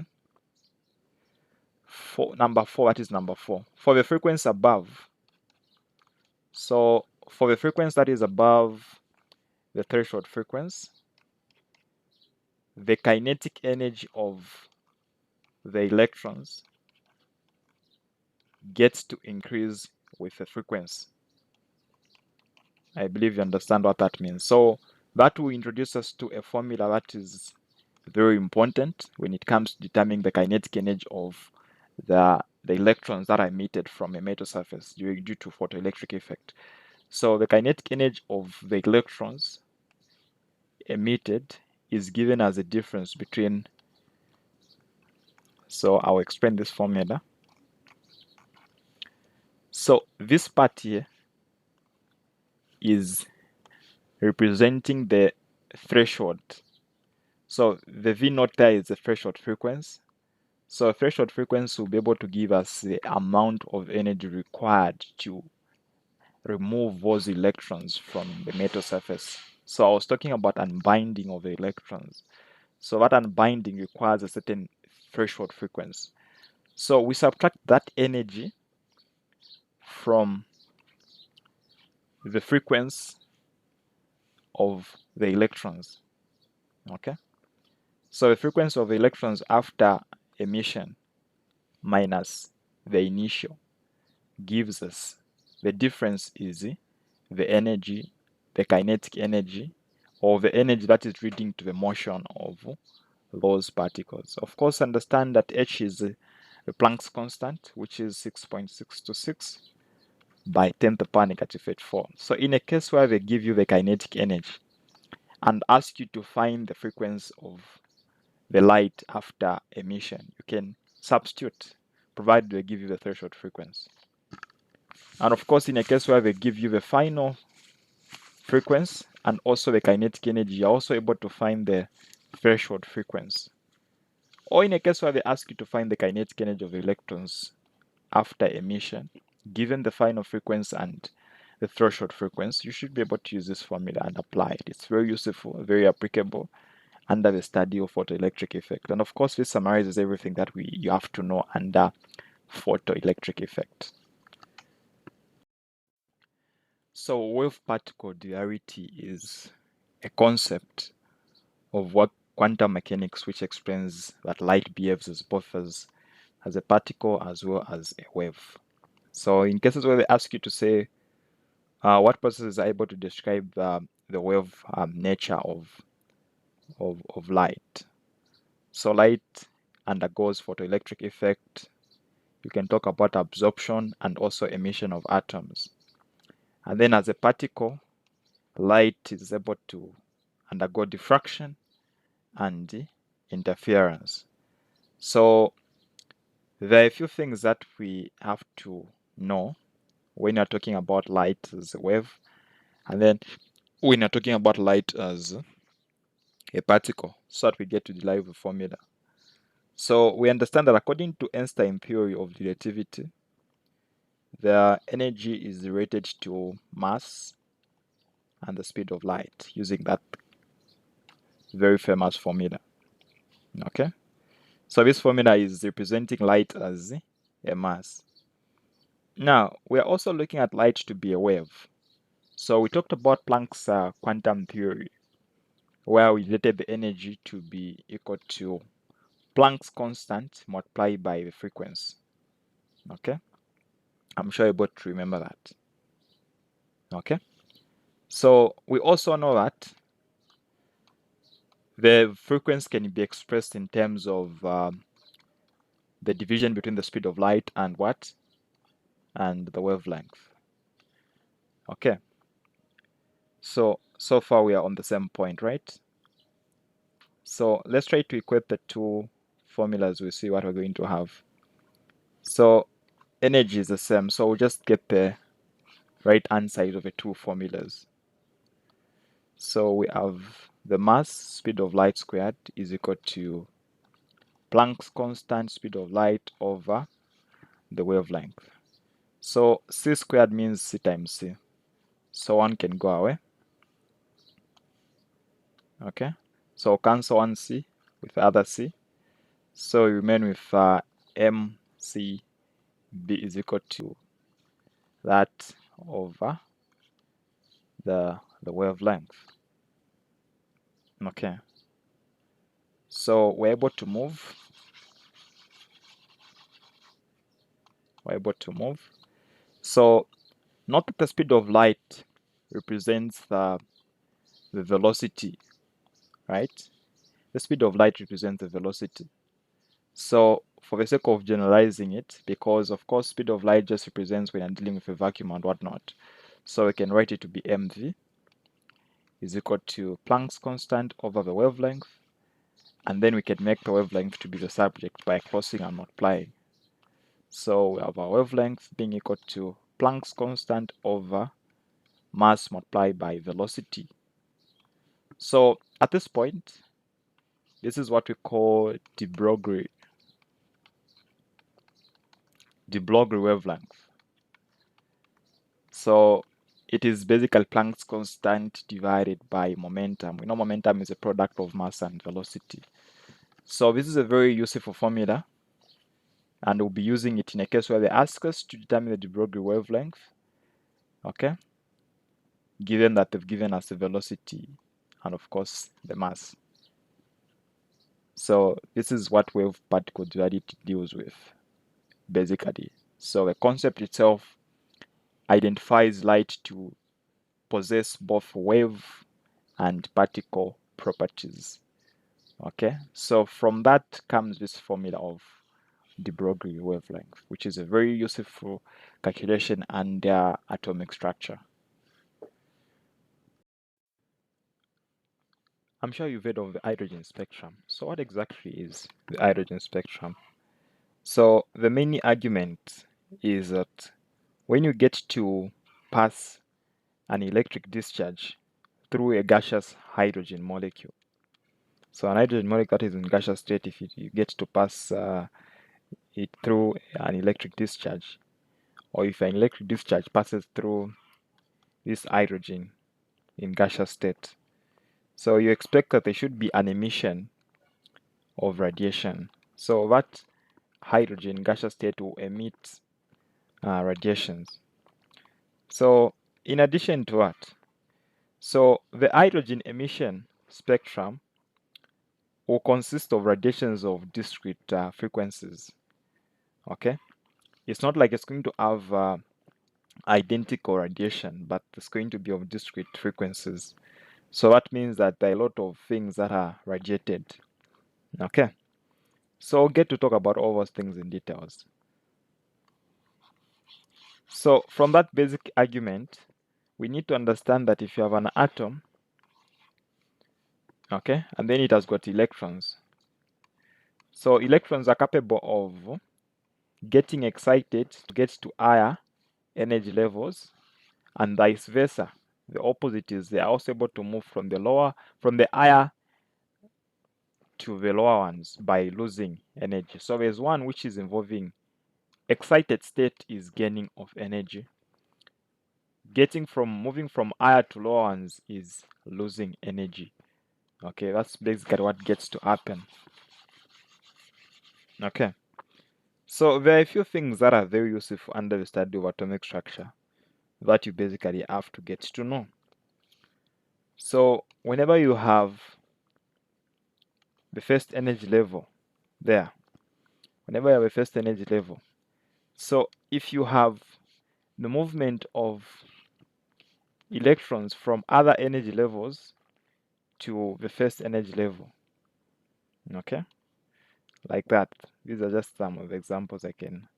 number four. That is number four. For the frequency above, so for the frequency that is above the threshold frequency, the kinetic energy of the electrons gets to increase with the frequency. I believe you understand what that means. So that will introduce us to a formula that is very important when it comes to determining the kinetic energy of the electrons that are emitted from a metal surface due to photoelectric effect. So the kinetic energy of the electrons emitted is given as a difference between, so I'll explain this formula. So this part here is representing the threshold. So the V naught there is the threshold frequency. So threshold frequency will be able to give us the amount of energy required to remove those electrons from the metal surface. So I was talking about unbinding of the electrons. So that unbinding requires a certain threshold frequency. So we subtract that energy from the frequency of the electrons. Okay. So the frequency of the electrons after emission minus the initial gives us the difference is the energy, the kinetic energy, or the energy that is leading to the motion of those particles. Of course, understand that h is the Planck's constant, which is 6.626 by 10 to the power negative 84. So in a case where they give you the kinetic energy and ask you to find the frequency of the light after emission. You can substitute, provided they give you the threshold frequency. And of course, in a case where they give you the final frequency and also the kinetic energy, you're also able to find the threshold frequency. Or in a case where they ask you to find the kinetic energy of electrons after emission, given the final frequency and the threshold frequency, you should be able to use this formula and apply it. It's very useful, very applicable under the study of photoelectric effect. And of course, this summarizes everything that you have to know under photoelectric effect. So wave-particle duality is a concept of what quantum mechanics, which explains that light behaves as both as a particle as well as a wave. So in cases where they ask you to say what processes are able to describe the wave nature of light. So light undergoes photoelectric effect. You can talk about absorption and also emission of atoms. And then as a particle, light is able to undergo diffraction and interference. So there are a few things that we have to know when you're talking about light as a wave, and then when you're talking about light as a particle, so that we get to derive a formula. So we understand that according to Einstein's theory of relativity, the energy is related to mass and the speed of light using that very famous formula. Okay, so this formula is representing light as a mass. Now we are also looking at light to be a wave. So we talked about Planck's quantum theory, where we related the energy to be equal to Planck's constant multiplied by the frequency. Okay, I'm sure you're able to remember that. Okay, so we also know that the frequency can be expressed in terms of the division between the speed of light and what? And the wavelength. Okay, so far we are on the same point, right? So let's try to equate the two formulas. We see what we're going to have. So energy is the same, so we'll just get the right hand side of the two formulas. So we have the mass speed of light squared is equal to Planck's constant speed of light over the wavelength. So c squared means c times c. So one can go away. Okay. So cancel one c with the other c. So we remain with mc b is equal to that over the wavelength. Okay. So we're able to move. So note that the speed of light represents the velocity, right? The speed of light represents the velocity. So for the sake of generalizing it, because of course speed of light just represents when I'm dealing with a vacuum and whatnot, so we can write it to be mv is equal to Planck's constant over the wavelength, and then we can make the wavelength to be the subject by crossing and multiplying. So we have our wavelength being equal to Planck's constant over mass multiplied by velocity. So at this point, this is what we call de Broglie wavelength. So it is basically Planck's constant divided by momentum. We know momentum is a product of mass and velocity. So this is a very useful formula, and we'll be using it in a case where they ask us to determine the de Broglie wavelength, okay, given that they've given us the velocity and of course the mass. So this is what wave-particle duality deals with, basically. So the concept itself identifies light to possess both wave and particle properties. Okay, so from that comes this formula of de Broglie wavelength, which is a very useful calculation under atomic structure. I'm sure you've heard of the hydrogen spectrum. So what exactly is the hydrogen spectrum? So the main argument is that when you get to pass an electric discharge through a gaseous hydrogen molecule, so an hydrogen molecule that is in gaseous state, if you get to pass it through an electric discharge, or if an electric discharge passes through this hydrogen in gaseous state, so you expect that there should be an emission of radiation. So that hydrogen gaseous state will emit radiations. So in addition to that, so the hydrogen emission spectrum will consist of radiations of discrete frequencies. Okay, it's not like it's going to have identical radiation, but it's going to be of discrete frequencies. So that means that there are a lot of things that are radiated. Okay, so we'll get to talk about all those things in details. So from that basic argument, we need to understand that if you have an atom, okay, and then it has got electrons. So electrons are capable of getting excited to get to higher energy levels, and vice versa. The opposite is they are also able to move from the higher to the lower ones by losing energy. So there's one which is involving excited state is gaining of energy. Moving from higher to lower ones is losing energy. Okay, that's basically what gets to happen. Okay, so there are a few things that are very useful under the study of atomic structure that you basically have to get to know. So whenever you have the first energy level there, whenever you have a first energy level, so if you have the movement of electrons from other energy levels to the first energy level, okay, like that. These are just some of the examples I can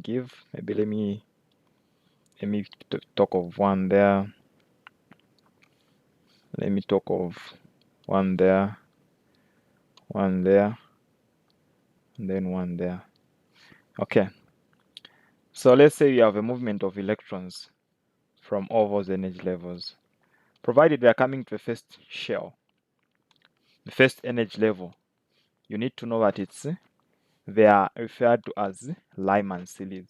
give. Maybe let me talk of one there. Let me talk of one there, one there, and then one there. Okay, so let's say you have a movement of electrons from all those energy levels, provided they are coming to the first shell, the first energy level. You need to know that they are referred to as Lyman series.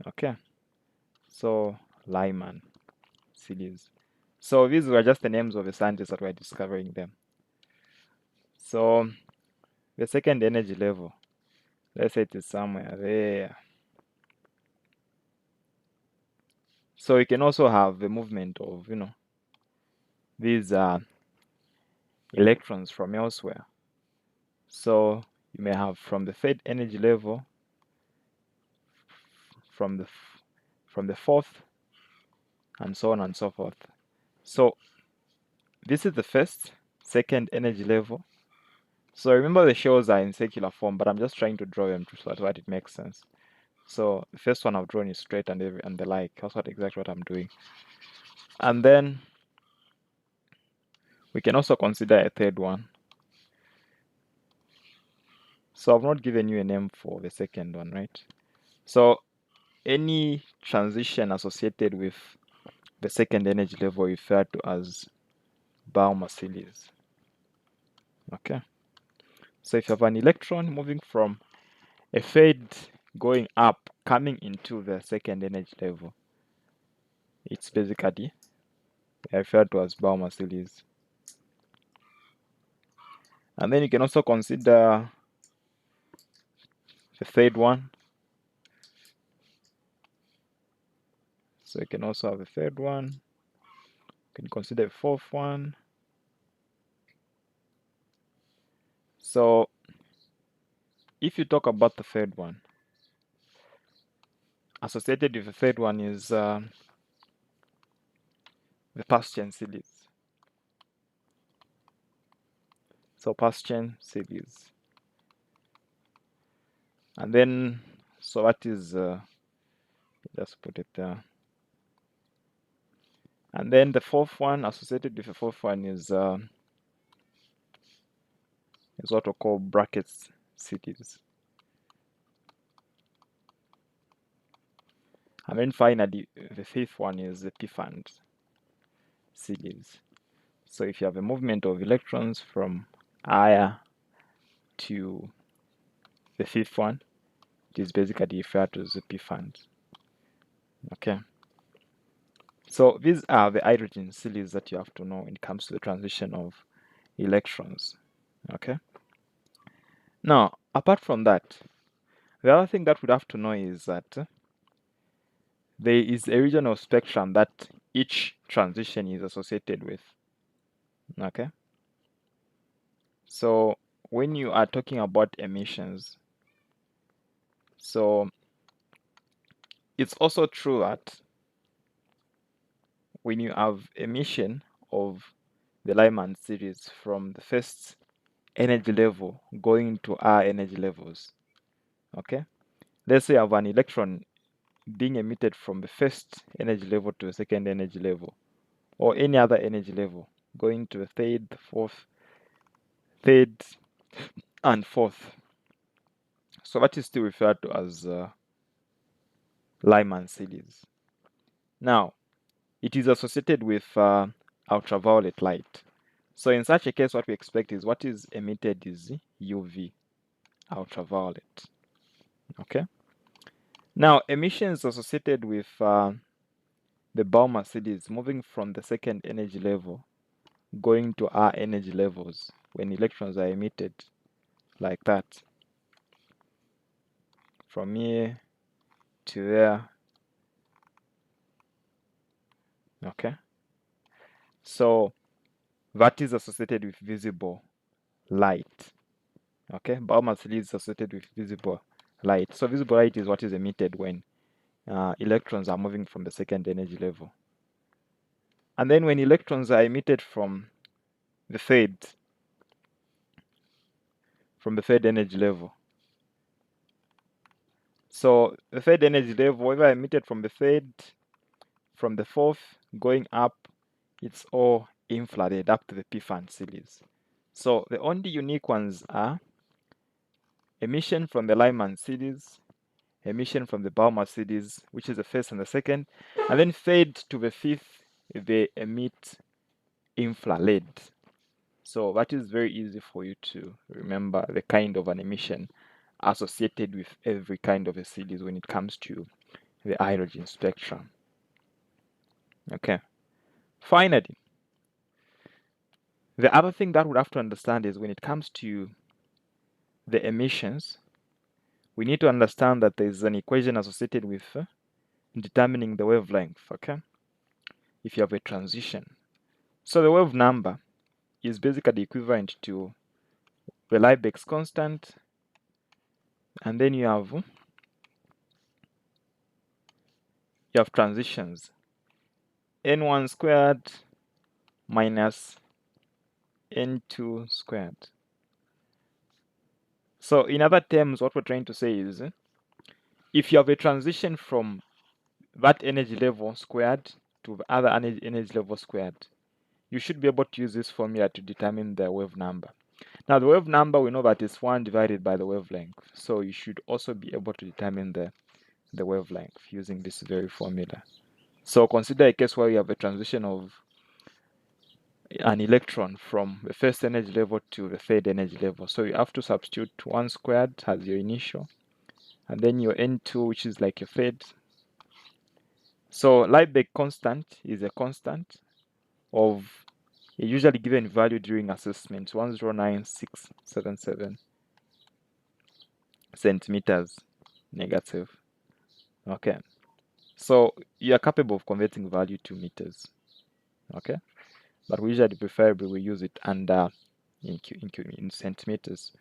Okay, so Lyman series. So these were just the names of the scientists that were discovering them. So the second energy level, let's say it is somewhere there. So you can also have the movement of these electrons from elsewhere. So you may have from the third energy level, from the fourth, and so on and so forth. So this is the first, second energy level. So remember the shells are in circular form, but I'm just trying to draw them so that it makes sense. So the first one I've drawn is straight and the like. That's exactly what I'm doing. And then we can also consider a third one. So I've not given you a name for the second one, right? So any transition associated with the second energy level referred to as Bohr series. Okay. So if you have an electron moving from a third going up, coming into the second energy level, it's basically referred to as Bohr series. And then you can also consider the third one. So you can also have a third one. You can consider a fourth one. So if you talk about the third one, associated with the third one is the Paschen series. So Paschen series. And then, so that is, just put it there. And then the fourth one, associated with the fourth one is is what we call brackets cities. And then finally, the fifth one is the p-fund cities. So if you have a movement of electrons from higher to the fifth one, it is basically referred to as the p-fund. Okay. So these are the hydrogen cities that you have to know when it comes to the transition of electrons. Okay. Now, apart from that, the other thing that we'd have to know is that there is a region of spectrum that each transition is associated with. Okay. So when you are talking about emissions, so it's also true that when you have emission of the Lyman series from the first energy level going to higher energy levels, okay? Let's say I have an electron being emitted from the first energy level to the second energy level, or any other energy level, going to the third, fourth, third, and fourth. So that is still referred to as Lyman series. Now, it is associated with ultraviolet light. So in such a case, what we expect is what is emitted is UV, ultraviolet. Okay. Now, emissions associated with the Balmer series moving from the second energy level going to our energy levels when electrons are emitted like that, from here to there. Okay. So that is associated with visible light. Okay. Balmer series is associated with visible light. So visible light is what is emitted when electrons are moving from the second energy level. And then when electrons are emitted from the third energy level. So the third energy level, whether emitted from the third, from the fourth, going up, it's all infrared up to the p-fund series. So the only unique ones are emission from the Lyman series, emission from the Balmer series, which is the first and the second, and then third to the fifth, they emit infrared. So that is very easy for you to remember the kind of an emission associated with every kind of a series when it comes to the hydrogen spectrum. Okay. Finally, the other thing that we have to understand is when it comes to the emissions, we need to understand that there is an equation associated with determining the wavelength, okay? If you have a transition. So the wave number is basically equivalent to the Liebig's constant, and then you have transitions. N1 squared minus N2 squared. So in other terms, what we're trying to say is if you have a transition from that energy level squared to the other energy level squared, you should be able to use this formula to determine the wave number. Now the wave number, we know that is 1 divided by the wavelength. So you should also be able to determine the wavelength using this very formula. So consider a case where you have a transition of an electron from the first energy level to the third energy level. So you have to substitute 1 squared as your initial, and then your N2, which is like your third. So Liebig constant is a constant of a usually given value during assessment, 109677 centimeters negative. Okay. So you are capable of converting value to meters. Okay. But we usually preferably we use it under in centimeters.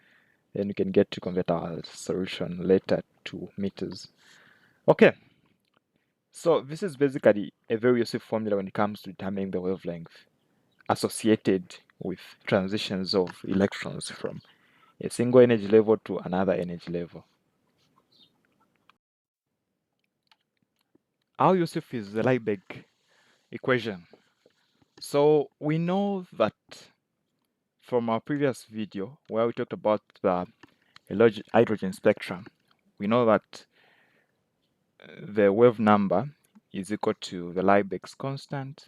Then we can get to convert our solution later to meters. Okay. So this is basically a very useful formula when it comes to determining the wavelength associated with transitions of electrons from a single energy level to another energy level. How useful is the Liebig equation? So we know that from our previous video where we talked about the hydrogen spectrum, we know that the wave number is equal to the Liebig's constant.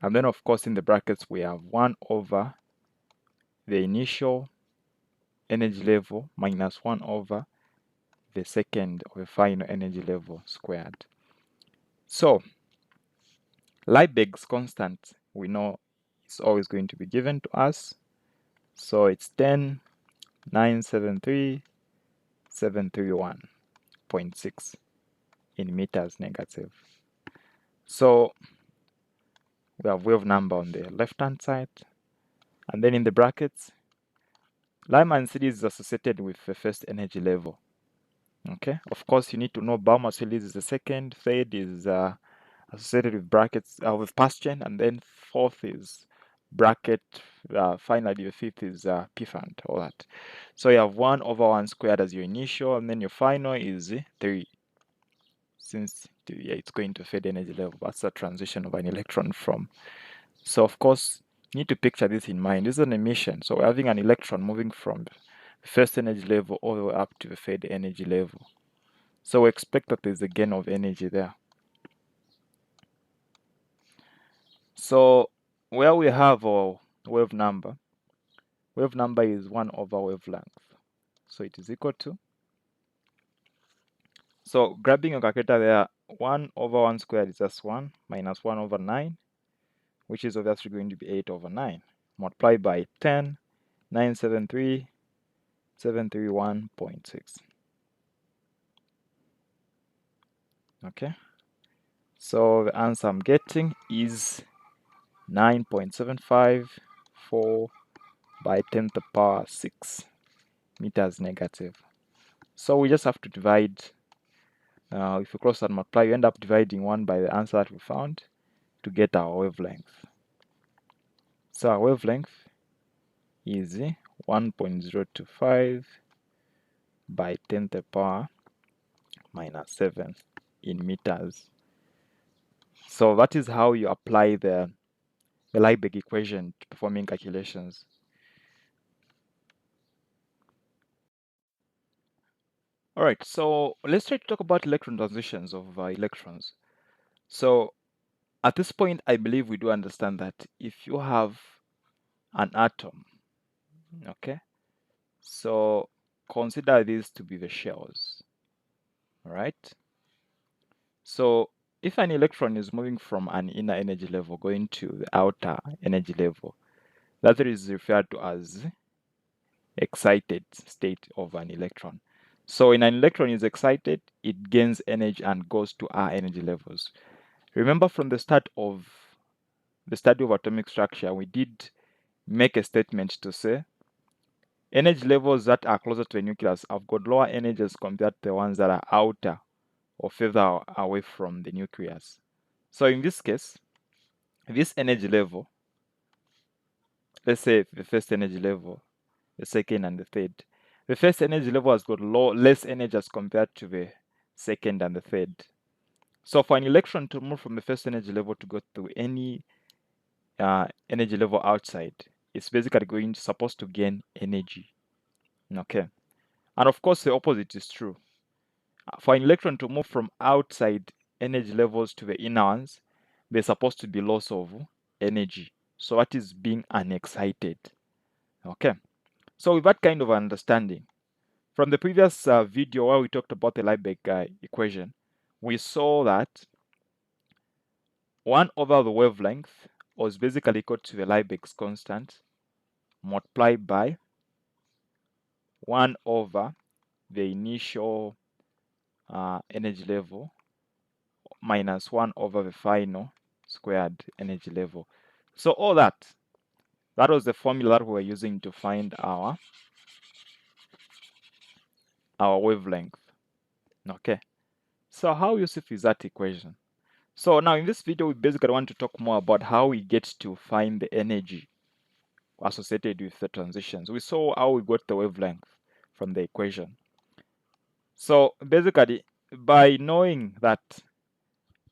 And then, of course, in the brackets, we have 1 over the initial energy level minus 1 over the second of the final energy level squared. So, Liebig's constant, we know, is always going to be given to us. So, it's 10,973,731.6 in meters negative. So, we have wave number on the left-hand side. And then in the brackets, Lyman series is associated with the first energy level. Okay, of course, you need to know Balmer series is the second, third is associated with brackets with Paschen, and then fourth is bracket, finally the fifth is Pfand, all that. So you have 1 over 1 squared as your initial, and then your final is 3. Since it's going to third energy level, that's the transition of an electron from. So of course, you need to picture this in mind. This is an emission, so we're having an electron moving from the first energy level all the way up to the third energy level. So we expect that there's a gain of energy there. So where we have our wave number is 1 over wavelength. So it is equal to, so grabbing your calculator there, 1 over 1 squared is just 1 minus 1 over 9, which is obviously going to be 8 over 9, multiplied by 10,973,731.6. Okay, so the answer I'm getting is 9.754 by 10 to the power 6 meters negative. So we just have to divide. If you cross and multiply, you end up dividing 1 by the answer that we found to get our wavelength. So our wavelength is 1.025 by 10 to the power minus 7 in meters. So that is how you apply the Liebig equation to performing calculations. All right, so let's try to talk about electron transitions of electrons. So at this point, I believe we do understand that if you have an atom, okay, so consider these to be the shells, all right? So if an electron is moving from an inner energy level going to the outer energy level, that is referred to as excited state of an electron. So when an electron is excited, it gains energy and goes to higher energy levels. Remember from the start of the study of atomic structure, we did make a statement to say energy levels that are closer to a nucleus have got lower energies compared to the ones that are outer or further away from the nucleus. So in this case, this energy level, let's say the first energy level, the second and the third. The first energy level has got less energy as compared to the second and the third. So for an electron to move from the first energy level to go to any energy level outside, it's basically supposed to gain energy. Okay. And of course, the opposite is true. For an electron to move from outside energy levels to the inner ones, there's supposed to be loss of energy. So that is being unexcited. Okay. So with that kind of understanding, from the previous video where we talked about the Liebig equation, we saw that 1 over the wavelength was basically equal to the Liebig's constant multiplied by 1 over the initial energy level minus 1 over the final squared energy level. So all that was the formula that we were using to find our wavelength. Okay. So how useful is that equation? So now in this video, we basically want to talk more about how we get to find the energy associated with the transitions. We saw how we got the wavelength from the equation. So basically, by knowing that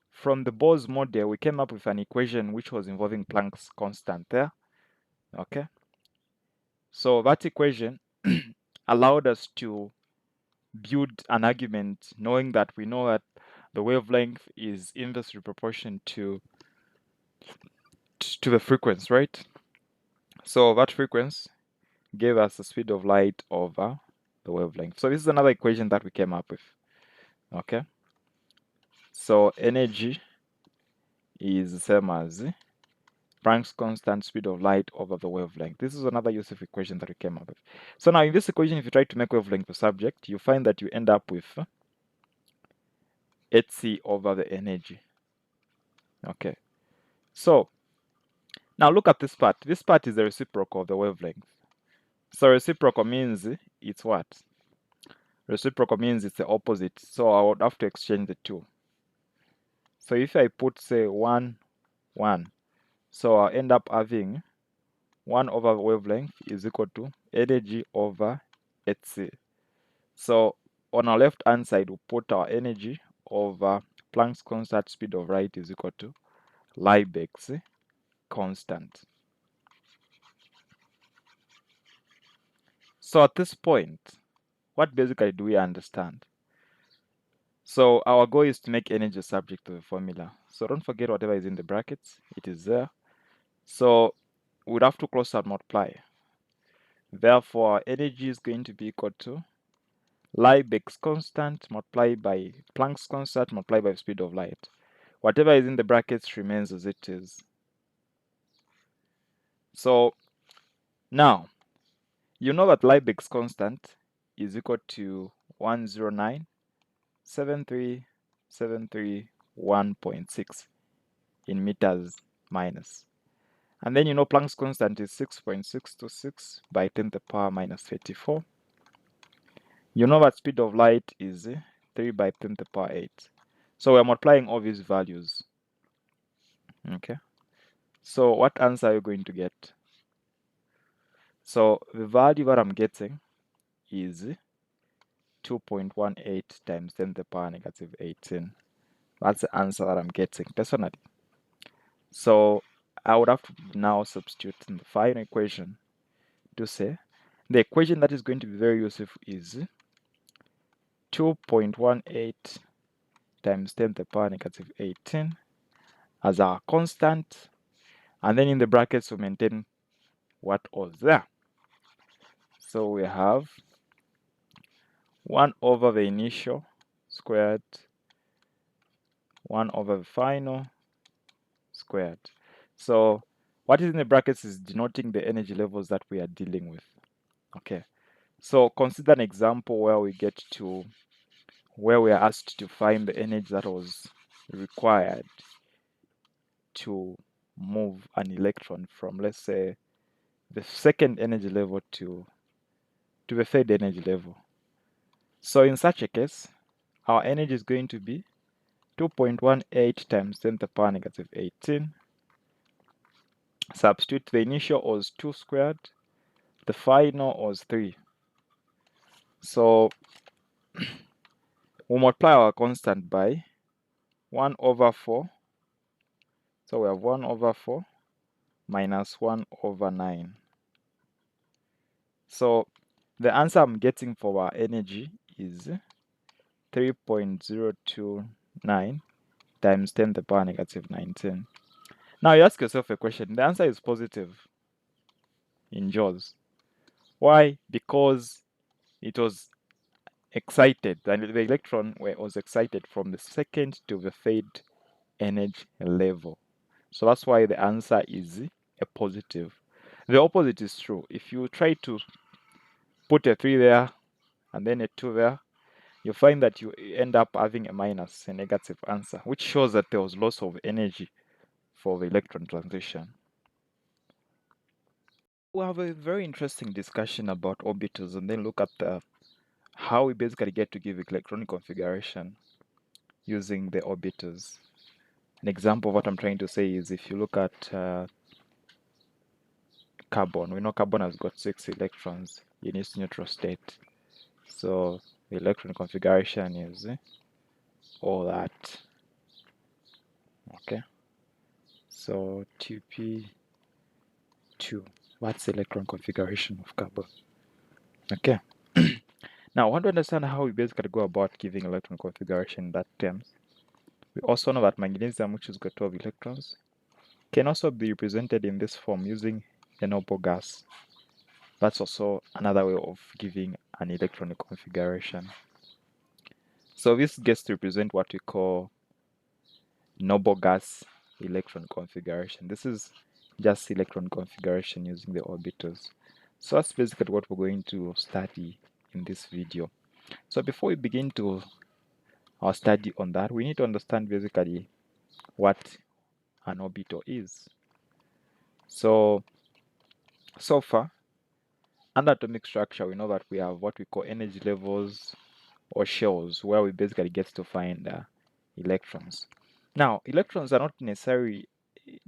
from the Bohr's model, we came up with an equation which was involving Planck's constant there. Okay. So that equation allowed us to build an argument knowing that we know that the wavelength is inversely proportional to the frequency, right? So that frequency gave us the speed of light over the wavelength. So this is another equation that we came up with. Okay. So energy is the same as Planck's constant speed of light over the wavelength. This is another useful equation that we came up with. So now in this equation, if you try to make wavelength the subject, you find that you end up with hc over the energy. Okay. So now look at this part. This part is the reciprocal of the wavelength. So reciprocal means it's what? Reciprocal means it's the opposite. So I would have to exchange the two. So if I put, say, 1, 1, so I'll end up having 1 over wavelength is equal to energy over hc. So on our left hand side, we'll put our energy over Planck's constant speed of light is equal to Liebig's constant. So at this point, what basically do we understand? So our goal is to make energy subject to the formula. So don't forget whatever is in the brackets, it is there. So we'd have to cross out multiply. Therefore, our energy is going to be equal to Liebig's constant multiplied by Planck's constant multiplied by the speed of light. Whatever is in the brackets remains as it is. So now, you know that Liebig's constant is equal to 109,73731.6 in meters minus. And then you know Planck's constant is 6.626 by 10 to the power minus 34. You know that speed of light is 3 by 10 to the power 8. So we're multiplying all these values. Okay. So what answer are you going to get? So the value that I'm getting is 2.18 times 10 to the power negative 18. That's the answer that I'm getting personally. So I would have to now substitute in the final equation to say the equation that is going to be very useful is 2.18 times 10 to the power negative 18 as our constant, and then in the brackets we maintain what was there. So we have 1 over the initial squared 1 over the final squared. So what is in the brackets is denoting the energy levels that we are dealing with. Okay, so consider an example where we get to where we are asked to find the energy that was required to move an electron from, let's say, the second energy level to the third energy level. So in such a case, our energy is going to be 2.18 times 10 to the power negative 18. Substitute the initial was 2 squared, the final was 3. So we'll multiply our constant by 1 over 4. So we have 1 over 4 minus 1 over 9. So the answer I'm getting for our energy is 3.029 times 10 to the power negative 19. Now you ask yourself a question. The answer is positive in joules. Why? Because it was excited, and the electron was excited from the second to the third energy level. So that's why the answer is a positive. The opposite is true. If you try to put a 3 there and then a 2 there, you find that you end up having a minus, a negative answer, which shows that there was loss of energy for the electron transition. We have a very interesting discussion about orbitals and then look at how we basically get to give electronic configuration using the orbitals. An example of what I'm trying to say is if you look at carbon, we know carbon has got 6 electrons in its neutral state. So the electron configuration is all that. Okay. So 2p2. What's the electron configuration of carbon? Okay. Now, I want to understand how we basically go about giving electron configuration in that terms. We also know that magnesium, which has got 12 electrons, can also be represented in this form using a noble gas. That's also another way of giving an electron configuration. So this gets to represent what we call noble gas electron configuration. This is just electron configuration using the orbitals. So that's basically what we're going to study in this video. So before we begin to our study on that, we need to understand basically what an orbital is. So far, under atomic structure, we know that we have what we call energy levels or shells, where we basically get to find electrons. Now, electrons are not necessarily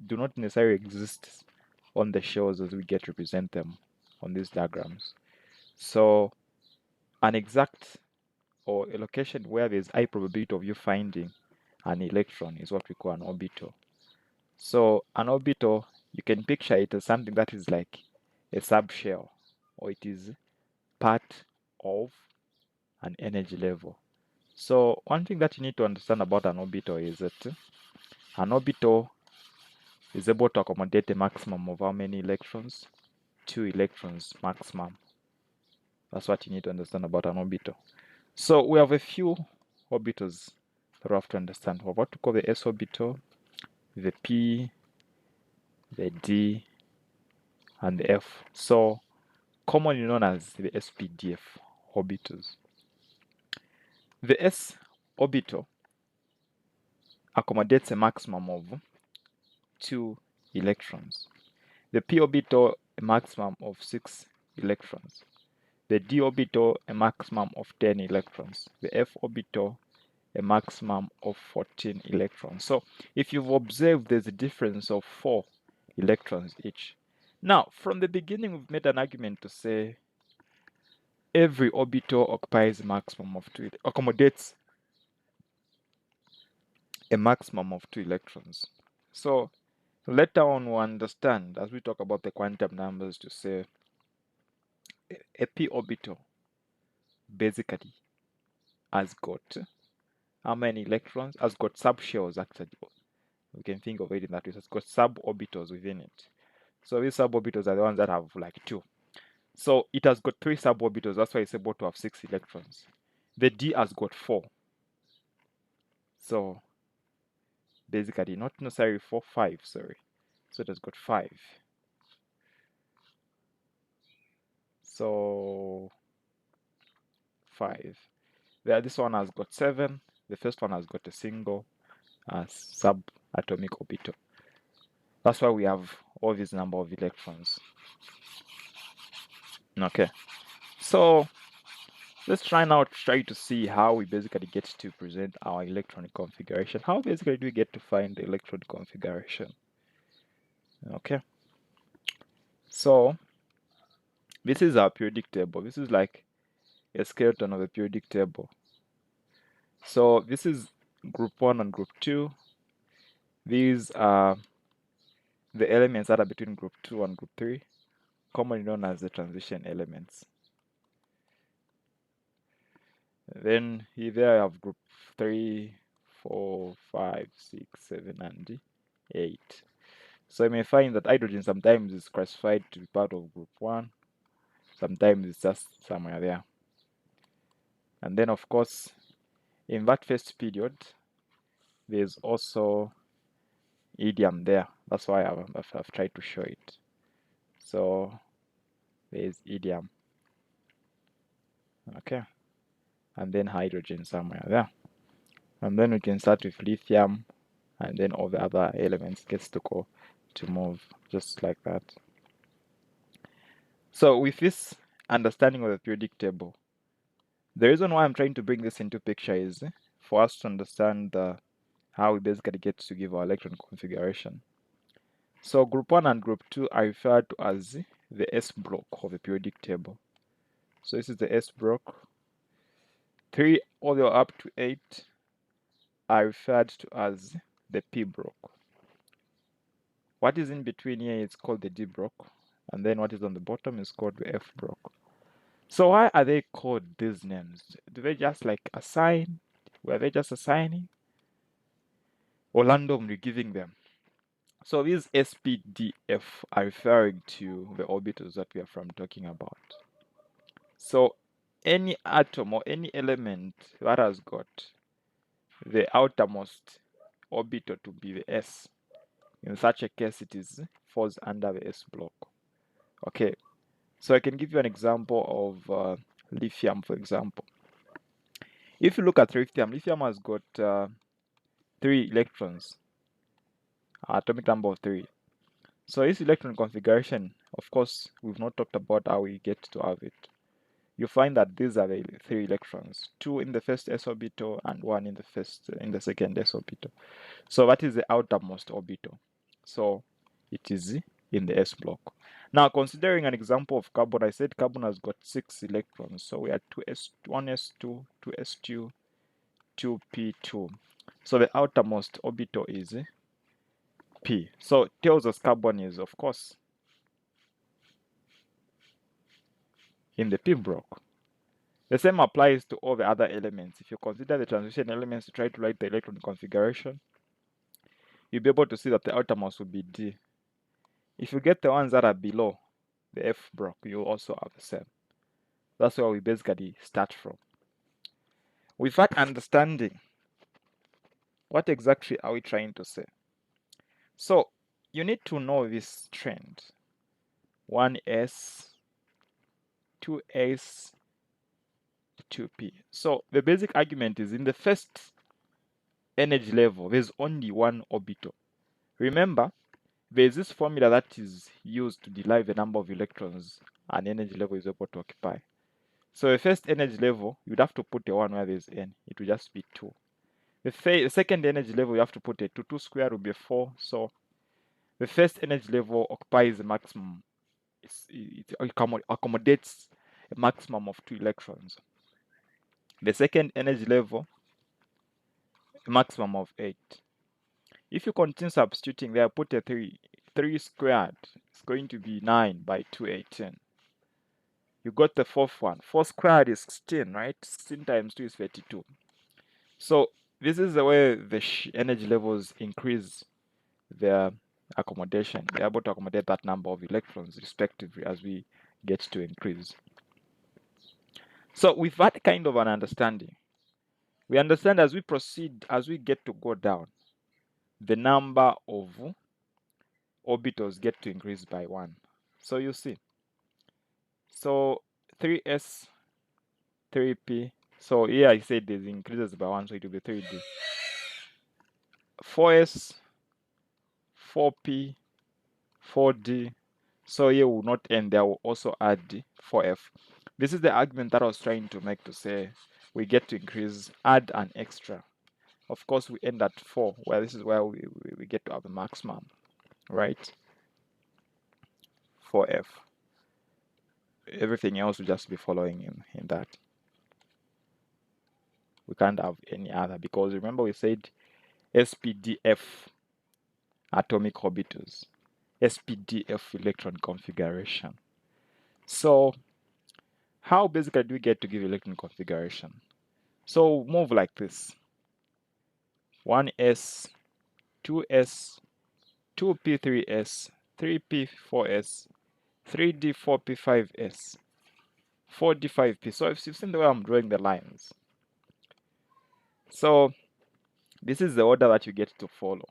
do not necessarily exist on the shells as we get to represent them on these diagrams. So, an exact or a location where there's high probability of you finding an electron is what we call an orbital. So, an orbital, you can picture it as something that is like a subshell, or it is part of an energy level. So one thing that you need to understand about an orbital is that an orbital is able to accommodate a maximum of how many electrons? 2 electrons maximum. That's what you need to understand about an orbital. So we have a few orbitals that we have to understand. We have what we call the s orbital, the p, the d, and the f. So commonly known as the spdf orbitals. The s orbital accommodates a maximum of 2 electrons. The p orbital, a maximum of 6 electrons. The d orbital, a maximum of 10 electrons. The f orbital, a maximum of 14 electrons. So if you've observed, there's a difference of 4 electrons each. Now, from the beginning, we've made an argument to say every orbital occupies a maximum of 2, accommodates a maximum of 2 electrons. So later on, we'll understand as we talk about the quantum numbers to say a p orbital basically has got how many electrons? Has got subshells actually. We can think of it in that way. It's got suborbitals within it. So these suborbitals are the ones that have like 2. So it has got 3 suborbitals. That's why it's able to have 6 electrons. The d has got 4. So basically, not necessarily 4, 5, sorry. So it has got 5. So 5. This one has got 7. The first one has got a single subatomic orbital. That's why we have all this number of electrons. Okay, so let's try to see how we basically get to present our electronic configuration. How basically do we get to find the electron configuration? Okay, so this is our periodic table. This is like a skeleton of a periodic table. So this is group 1 and group 2. These are the elements that are between group 2 and group 3, commonly known as the transition elements. Then here I have group 3, 4, 5, 6, 7, and 8. So you may find that hydrogen sometimes is classified to be part of group 1, sometimes it's just somewhere there. And then of course, in that first period, there's also helium there. That's why I've tried to show it. So there's helium. Okay. And then hydrogen somewhere there. And then we can start with lithium, and then all the other elements gets to go to move just like that. So with this understanding of the periodic table, the reason why I'm trying to bring this into picture is for us to understand how we basically get to give our electron configuration. So group 1 and group 2 are referred to as the S block of the periodic table. So this is the S block. 3 all the way up to 8 are referred to as the P block. What is in between here is called the D block. and then what is on the bottom is called the F block. So why are they called these names? Do they just like assign? Were they just assigning? Or randomly giving them? So these SPDF are referring to the orbitals that we are from talking about. So any atom or any element that has got the outermost orbital to be the S, in such a case it is falls under the S block. Okay, so I can give you an example of lithium, for example. If you look at lithium has got 3 electrons, atomic number of 3. So this electron configuration, of course, we've not talked about how we get to have it. You find that these are the 3 electrons, 2 in the first s orbital and 1 in the second s orbital. So that is the outermost orbital. So it is in the s block. Now, considering an example of carbon, I said carbon has got 6 electrons. So we are 1s2, 2s2, 2p2. So the outermost orbital is p. So it tells us carbon is, of course, in the p block. The same applies to all the other elements. If you consider the transition elements to try to write the electron configuration, you'll be able to see that the outermost will be D. If you get the ones that are below the F block, you'll also have the same. That's where we basically start from. With that understanding, what exactly are we trying to say? So you need to know this trend. 1s, 2s, 2p. So the basic argument is in the first energy level, there's only one orbital. Remember, there's this formula that is used to derive the number of electrons an energy level is able to occupy. So the first energy level, you'd have to put a 1 where there's n. It will just be 2. The second energy level, you have to put a 2. 2 squared will be 4. So the first energy level occupies the maximum. It accommodates a maximum of 2 electrons. The second energy level, a maximum of 8. If you continue substituting there, put a 3. 3 squared is going to be 9 by 2, 18. You got the fourth one. 4 squared is 16, right? 16 times 2 is 32. So this is the way the energy levels increase their accommodation. They're able to accommodate that number of electrons respectively as we get to increase. So with that kind of an understanding, we understand as we proceed, as we get to go down, the number of orbitals get to increase by 1. So you see. So 3s, 3p. So here I said this increases by 1, so it will be 3d. 4s, 4p, 4d. So here will not end, there will also add the 4f. This is the argument that I was trying to make, to say we get to increase, add an extra. Of course, we end at 4, where this is where we get to have the maximum, right? 4f. Everything else will just be following in that. We can't have any other, because remember we said SPDF, atomic orbitals, SPDF electron configuration. So how basically do we get to give electron configuration? So move like this: 1s, 2s, 2p, 3s, 3p, 4s, 3d, 4p, 5s, 4d, 5p. So if you've seen the way I'm drawing the lines, so this is the order that you get to follow.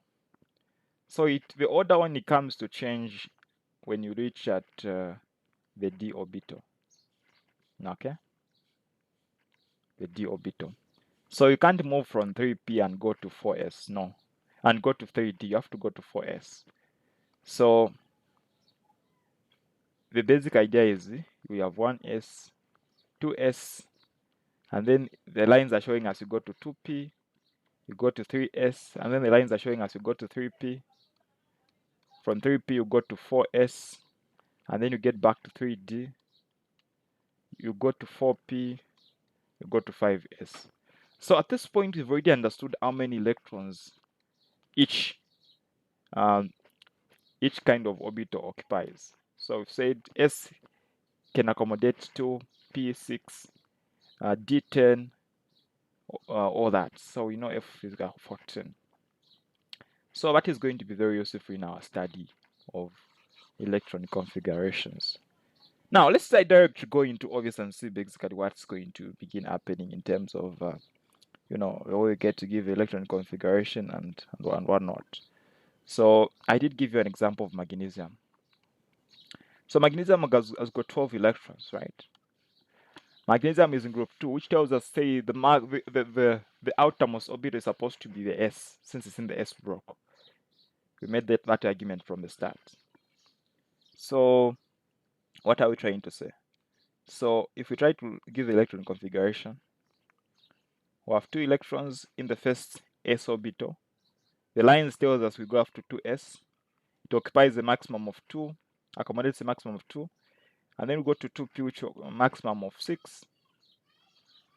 So the order only comes to change when you reach at the d orbital. Okay, the d orbital. So you can't move from 3p and go to 4s, no, and go to 3d. You have to go to 4s. So the basic idea is we have 1s, 2s, and then the lines are showing us you go to 2p, you go to 3s, and then the lines are showing us you go to 3p. From 3p you go to 4s, and then you get back to 3d, you go to 4p, you go to 5s. So at this point we've already understood how many electrons each kind of orbital occupies. So we've said S can accommodate 2, P6, D10, all that. So we know F is 14. So that is going to be very useful in our study of electron configurations. Now let's directly go into obvious and see basically what's going to begin happening in terms of we get to give electron configuration and whatnot. So I did give you an example of magnesium. So magnesium has got 12 electrons, right? Magnesium is in group 2, which tells us, say, the outermost orbit is supposed to be the S, since it's in the S block. We made that argument from the start. So what are we trying to say? So if we try to give electron configuration, we have 2 electrons in the first S orbital. The lines tells us we go up to 2s. It occupies a maximum of 2, accommodates a maximum of 2, and then we go to 2p, which is a maximum of 6.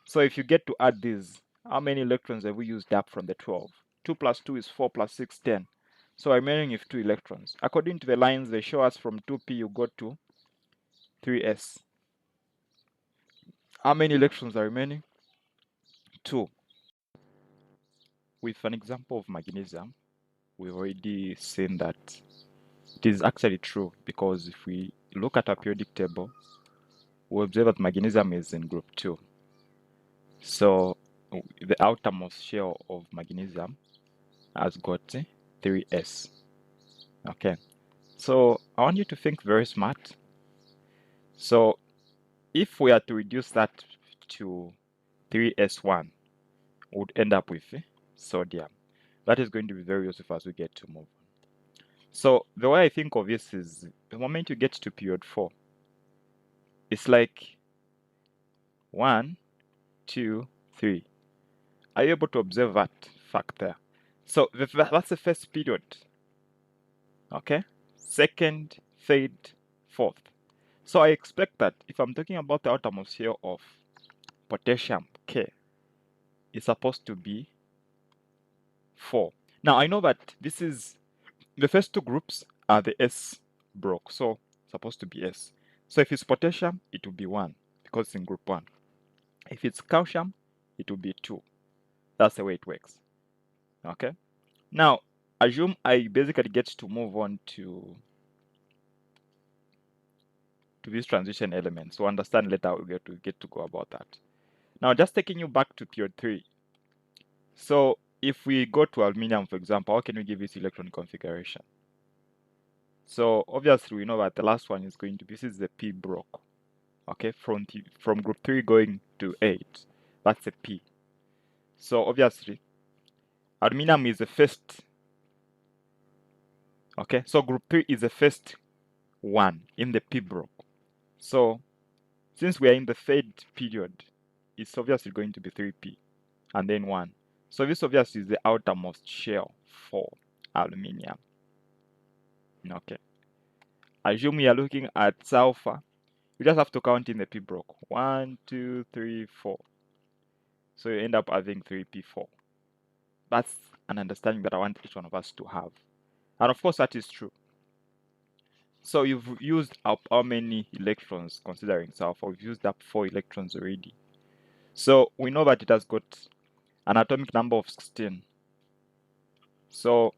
So if you get to add these, how many electrons have we used up from the 12? 2 plus 2 is 4 plus 6, 10. So remaining with 2 electrons. According to the lines, they show us from 2p you go to 3s. How many electrons are remaining? 2. With an example of magnesium, we've already seen that it is actually true, because if we look at our periodic table, we observe that magnesium is in group 2. So the outermost shell of magnesium has got 3s. Okay, so I want you to think very smart. So if we are to reduce that to 3s1, we would end up with sodium. That is going to be very useful as we get to move on. So the way I think of this is, the moment you get to period 4, it's like 1, 2, 3. Are you able to observe that fact there? So that's the first period. Okay? Second, third, fourth. So I expect that if I'm talking about the outermost shell of potassium K, it's supposed to be 4. Now I know that this is the first 2 groups are the S block, so it's supposed to be S. So if it's potassium, it will be 1 because it's in group 1. If it's calcium, it will be 2. That's the way it works. Okay? Now, assume I basically get to move on to these transition elements. So understand later how we get to go about that. Now, just taking you back to period 3. So if we go to aluminium, for example, how can we give this electron configuration? So obviously we know that the last one is going to be, this is the P block. Okay, from group 3 going to 8, that's a P. So obviously aluminium is the first. Okay, so group 3 is the first one in the P block. So since we are in the third period, it's obviously going to be 3p and then 1. So this obviously is the outermost shell for aluminium. Okay. Assume we are looking at sulfur. You just have to count in the p block. 1, 2, 3, 4. So you end up having 3p4. That's an understanding that I want each one of us to have. And of course that is true. So you've used up how many electrons considering sulfur? We've used up 4 electrons already. So we know that it has got an atomic number of 16. So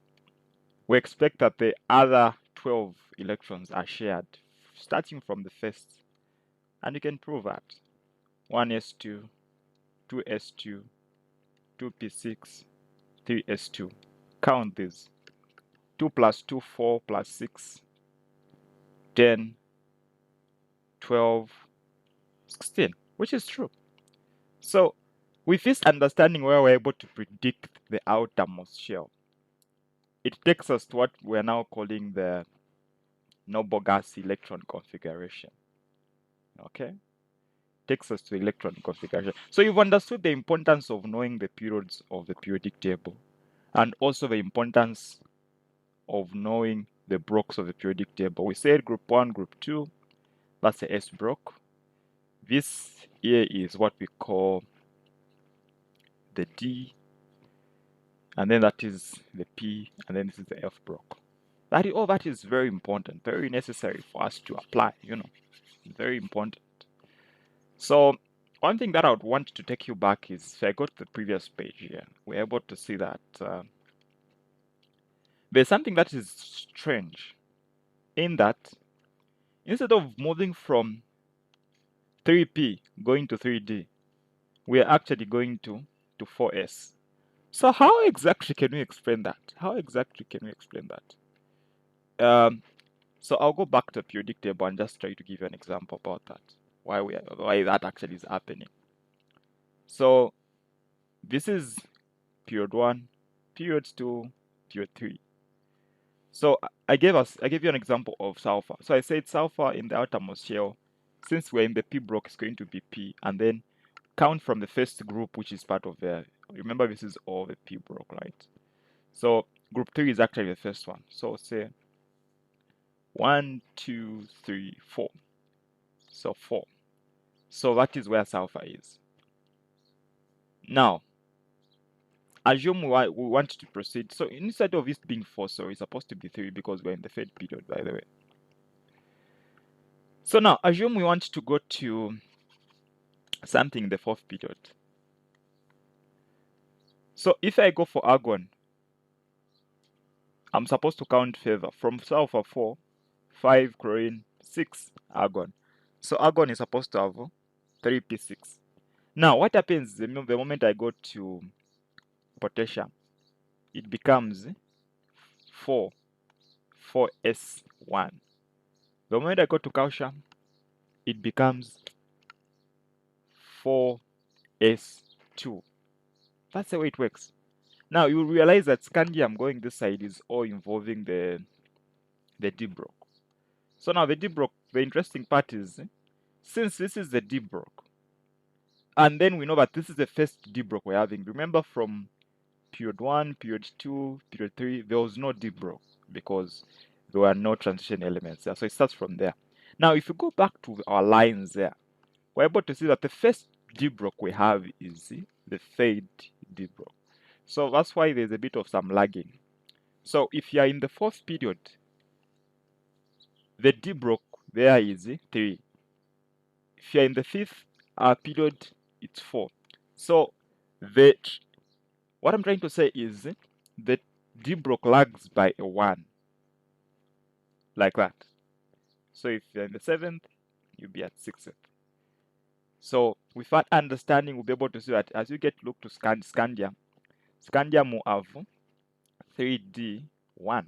we expect that the other 12 electrons are shared, starting from the first. And you can prove that. 1s2, 2s2, 2p6, 3s2. Count these. 2 plus 2, 4 plus 6, 10, 12, 16, which is true. So with this understanding where we're able to predict the outermost shell, it takes us to what we're now calling the noble gas electron configuration. Okay? Takes us to electron configuration. So you've understood the importance of knowing the periods of the periodic table, and also the importance of knowing the blocks of the periodic table. We said group 1, group 2, that's the S block. This here is what we call the D, and then that is the P, and then this is the F block. All that is very important, very necessary for us to apply, very important. So one thing that I would want to take you back is, if I go to the previous page here, we're able to see that there's something that is strange in that instead of moving from 3p going to 3d, we are actually going to 4s. So how exactly can we explain that? How exactly can we explain that? So I'll go back to the periodic table and just try to give you an example about that. Why that actually is happening. So this is period 1, period 2, period 3. So I gave you an example of sulfur. So I said sulfur in the outermost shell, since we're in the p block, is going to be p, and then count from the first group, which is part of the, remember this is all the p block, right? So group 3 is actually the first one. So say 1, 2, 3, 4. So 4. So that is where sulfur is. Now, assume we want to proceed. So instead of this being 4, so it's supposed to be 3 because we're in the third period, by the way. So now, assume we want to go to something in the fourth period. So if I go for argon, I'm supposed to count further from sulfur 4, 5 chlorine, 6 argon. So argon is supposed to have 3p6. Now, what happens the moment I go to potassium? It becomes 4s1. The moment I go to calcium, it becomes 4s2. That's the way it works. Now you realize that scandium going this side is all involving the D block. So now the D block, the interesting part is, since this is the D block, and then we know that this is the first D block we're having. Remember from period 1, period 2, period 3, there was no D block because there were no transition elements there. So it starts from there. Now if you go back to our lines there, we're able to see that the first D block we have is the third D block. So that's why there's a bit of some lagging. So if you are in the fourth period, the D block there is 3. If you are in the fifth period, it's 4. So what I'm trying to say is the D block lags by a 1, like that. So if you're in the 7th, you'll be at 6th. So with that understanding, we'll be able to see that as you look to scandium will have 3D1.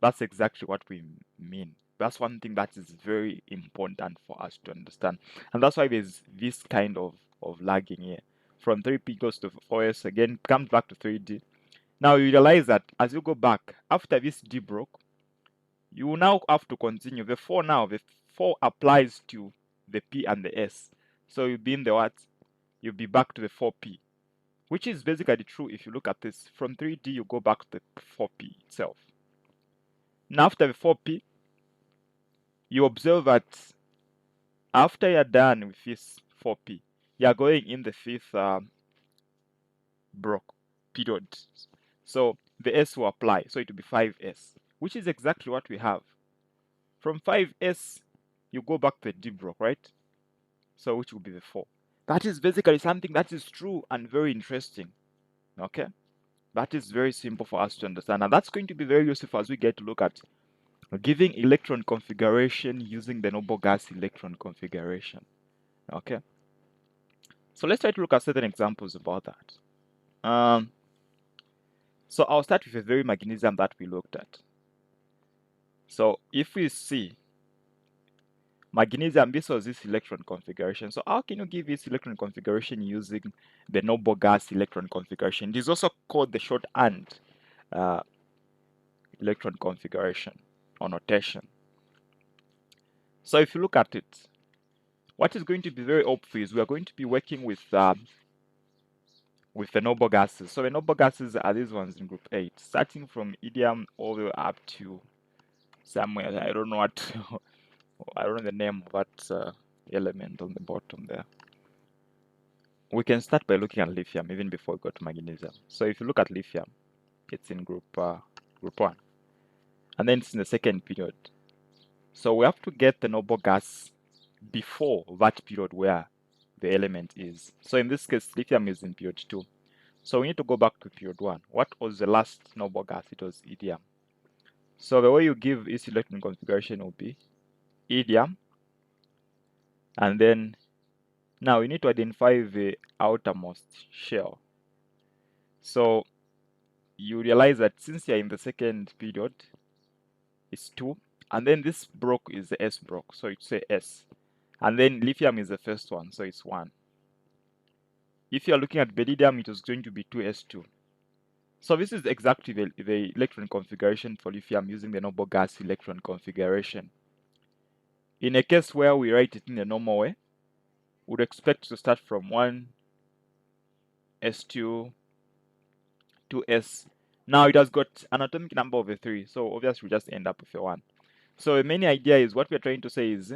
That's exactly what we mean. That's one thing that is very important for us to understand. And that's why there's this kind of lagging here. From 3P goes to 4S, again, comes back to 3D. Now you realize that as you go back, after this D broke, you will now have to continue. The 4 applies to the P and the S. So you'll be in the what? You'll be back to the 4P. Which is basically true if you look at this. From 3D, you go back to the 4P itself. Now after the 4P, you observe that after you're done with this 4P, you're going in the fifth block period. So the S will apply, so it will be 5S, which is exactly what we have. From 5S, you go back to the D block, right? So which will be the 4. That is basically something that is true and very interesting. Okay? That is very simple for us to understand. And that's going to be very useful as we get to look at giving electron configuration using the noble gas electron configuration. Okay? So let's try to look at certain examples about that. So I'll start with a very magnesium that we looked at. So if we see magnesium, this was this electron configuration. So how can you give this electron configuration using the noble gas electron configuration? It is also called the shorthand electron configuration or notation. So if you look at it, what is going to be very obvious is we are going to be working with the noble gases. So the noble gases are these ones in group 8, starting from helium all the way up to somewhere. I don't know what I don't know the name of that element on the bottom there. We can start by looking at lithium even before we go to magnesium. So if you look at lithium, it's in group 1. and then it's in the second period. So we have to get the noble gas before that period where the element is. So in this case, lithium is in period 2. So we need to go back to period 1. What was the last noble gas? It was helium. So the way you give its electron configuration will be helium, and then now we need to identify the outermost shell. So you realize that since you're in the second period, it's 2, and then this broke is the S broke, so it's a S, and then lithium is the first one, so it's 1. If you're looking at beryllium, it was going to be 2s2. So this is exactly the electron configuration for lithium using the noble gas electron configuration. In a case where we write it in the normal way, we would expect to start from 1s2, 2s. Now it has got an atomic number of a 3, so obviously we just end up with a 1. So the main idea is what we're trying to say is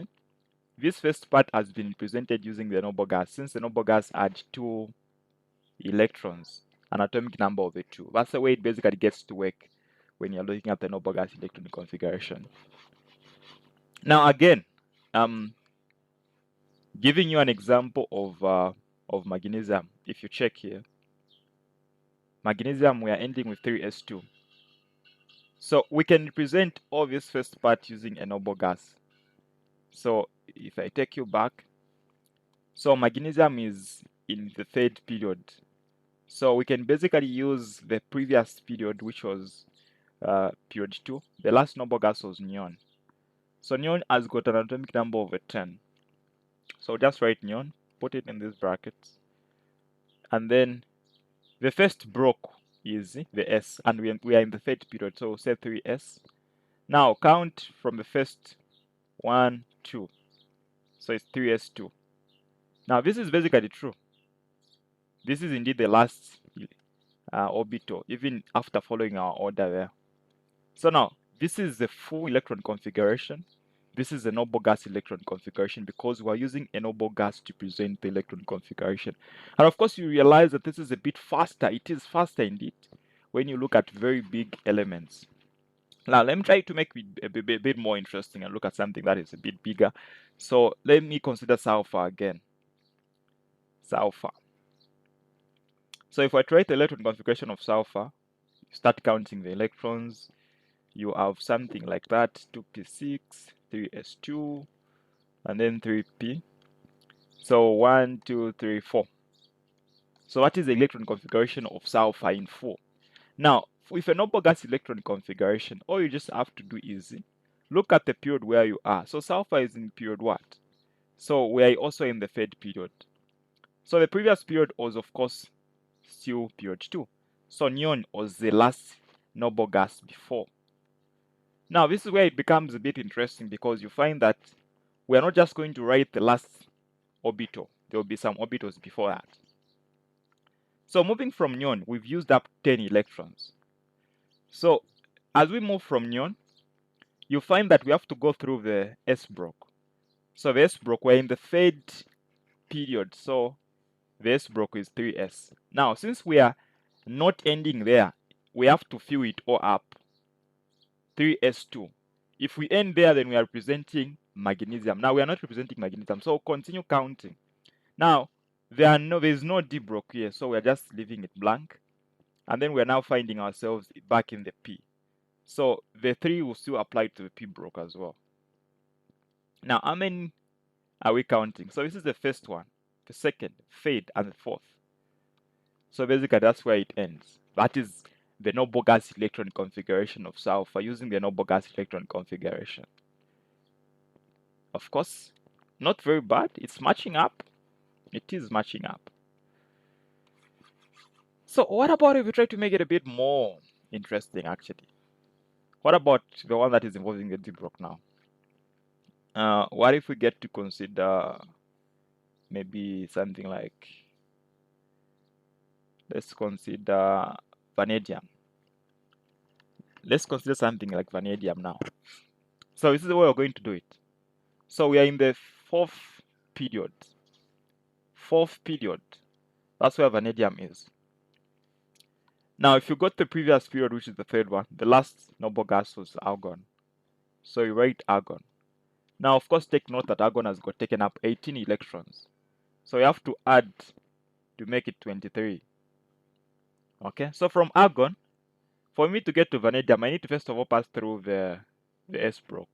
this first part has been presented using the noble gas. Since the noble gas had 2 electrons, an atomic number of a 2. That's the way it basically gets to work when you're looking at the noble gas electron configuration. Now again, giving you an example of magnesium. If you check here, magnesium, we are ending with 3s2. So we can represent all this first part using a noble gas. So if I take you back, so magnesium is in the third period. So we can basically use the previous period, which was period 2. The last noble gas was neon. So neon has got an atomic number of a 10. So just write neon, put it in these brackets. And then the first broke is the S, and we are in the third period, so say 3s. Now count from the first 1, 2. So it's 3s2. Now this is basically true. This is indeed the last orbital, even after following our order there. So now, this is the full electron configuration. This is the noble gas electron configuration because we're using a noble gas to present the electron configuration. And of course, you realize that this is a bit faster. It is faster indeed when you look at very big elements. Now, let me try to make it a bit more interesting and look at something that is a bit bigger. So let me consider sulfur again. Sulfur. So if I try the electron configuration of sulfur, start counting the electrons, you have something like that, 2p6, 3s2, and then 3p. So 1, 2, 3, 4. So that is the electron configuration of sulfur in 4. Now, with a noble gas electron configuration, all you just have to do is look at the period where you are. So sulfur is in period what? So we are also in the third period. So the previous period was, of course, still period 2. So neon was the last noble gas before. Now, this is where it becomes a bit interesting because you find that we are not just going to write the last orbital. There will be some orbitals before that. So moving from neon, we've used up 10 electrons. So as we move from neon, you find that we have to go through the S broke. So the S broke, we're in the third period. So the S broke is 3s. Now, since we are not ending there, we have to fill it all up. 3s2. If we end there, then we are representing magnesium. Now we are not representing magnesium, so continue counting. Now there is no D broke here, so we are just leaving it blank, and then we are now finding ourselves back in the P. So the 3 will still apply to the P broke as well. Now how many are we counting? So this is the first one, the second, third, and the fourth. So basically that's where it ends. That is the noble gas electron configuration of sulfur using the noble gas electron configuration. Of course, not very bad. It's matching up. It is matching up. So what about if we try to make it a bit more interesting, actually? What about the one that is involving the D-block now? What if we get to consider maybe something like, let's consider vanadium. Let's consider something like vanadium now. So this is the way we're going to do it. So we are in the fourth period. Fourth period. That's where vanadium is. Now, if you got the previous period, which is the third one, the last noble gas was argon. So you write argon. Now, of course, take note that argon has got taken up 18 electrons. So you have to add to make it 23. Okay, so from argon, for me to get to vanadium, I need to first of all pass through the S block,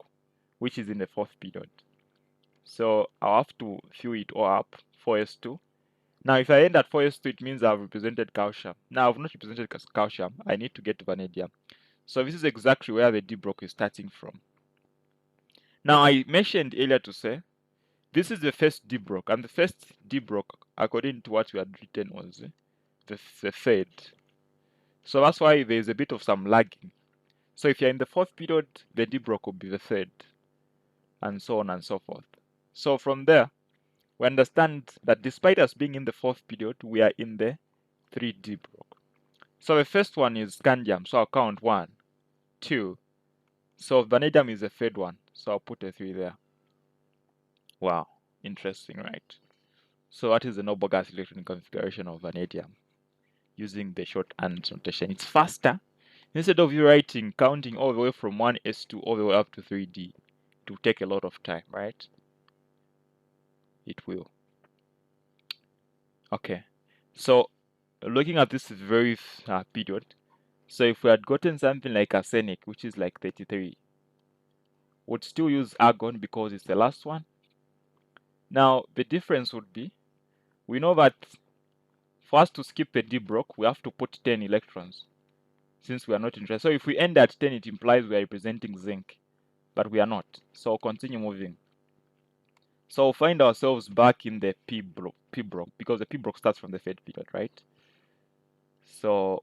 which is in the fourth period. So I'll have to fill it all up, 4s2. Now, if I end at 4s2, it means I've represented calcium. Now, I've not represented calcium. I need to get to vanadium. So this is exactly where the D block is starting from. Now, I mentioned earlier to say, this is the first D block, and the first D block, according to what we had written, was the third. So that's why there's a bit of some lagging. So if you're in the fourth period, the D block will be the third, and so on and so forth. So from there, we understand that despite us being in the fourth period, we are in the 3D block. So the first one is scandium, so I'll count 1, 2. So vanadium is the third one, so I'll put a 3 there. Wow, interesting, right? So what is the noble gas electron configuration of vanadium using the shorthand notation? It's faster. Instead of you writing, counting all the way from 1s2 all the way up to 3d, it will take a lot of time, right? It will. Okay, so looking at this very period, so if we had gotten something like arsenic, which is like 33, would still use argon because it's the last one. Now, the difference would be, we know that for us to skip the D block, we have to put 10 electrons, since we are not interested. So if we end at 10, it implies we are representing zinc, but we are not. So we'll continue moving. So we'll find ourselves back in the P block, because the P block starts from the third period, right? So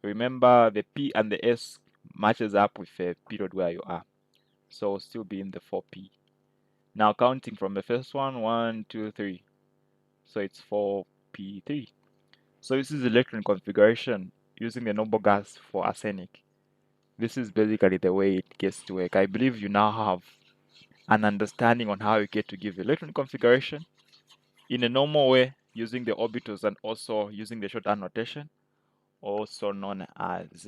remember, the P and the S matches up with the period where you are. So we'll still be in the 4p. Now counting from the first one, 1, 2, 3. So it's 4p3. So this is the electron configuration using the noble gas for arsenic. This is basically the way it gets to work. I believe you now have an understanding on how you get to give electron configuration in a normal way using the orbitals and also using the shorthand notation, also known as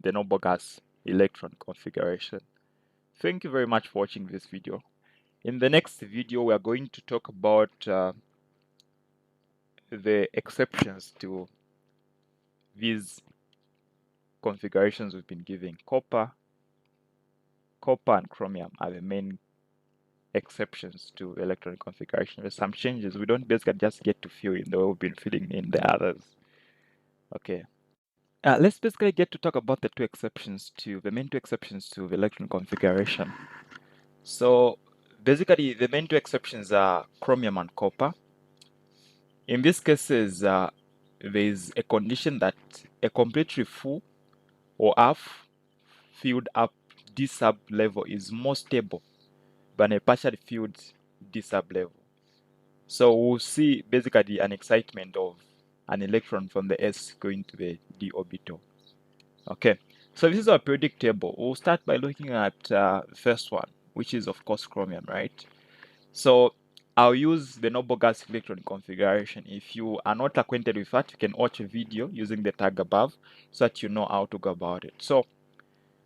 the noble gas electron configuration. Thank you very much for watching this video. In the next video, we are going to talk about the exceptions to these configurations we've been giving. Copper and chromium are the main exceptions to electron configuration. There's some changes. We don't basically just get to fill in the way we've been filling in the others. Okay. Let's basically get to talk about the main two exceptions to the electron configuration. So basically, the main two exceptions are chromium and copper. In these cases, there is a condition that a completely full or half filled up D sub level is more stable than a partially filled D sub level. So we'll see basically an excitement of an electron from the S going to the D orbital. Okay, so this is our periodic table. We'll start by looking at the first one, which is of course chromium, right? So I'll use the noble gas electron configuration. If you are not acquainted with that, you can watch a video using the tag above so that you know how to go about it. So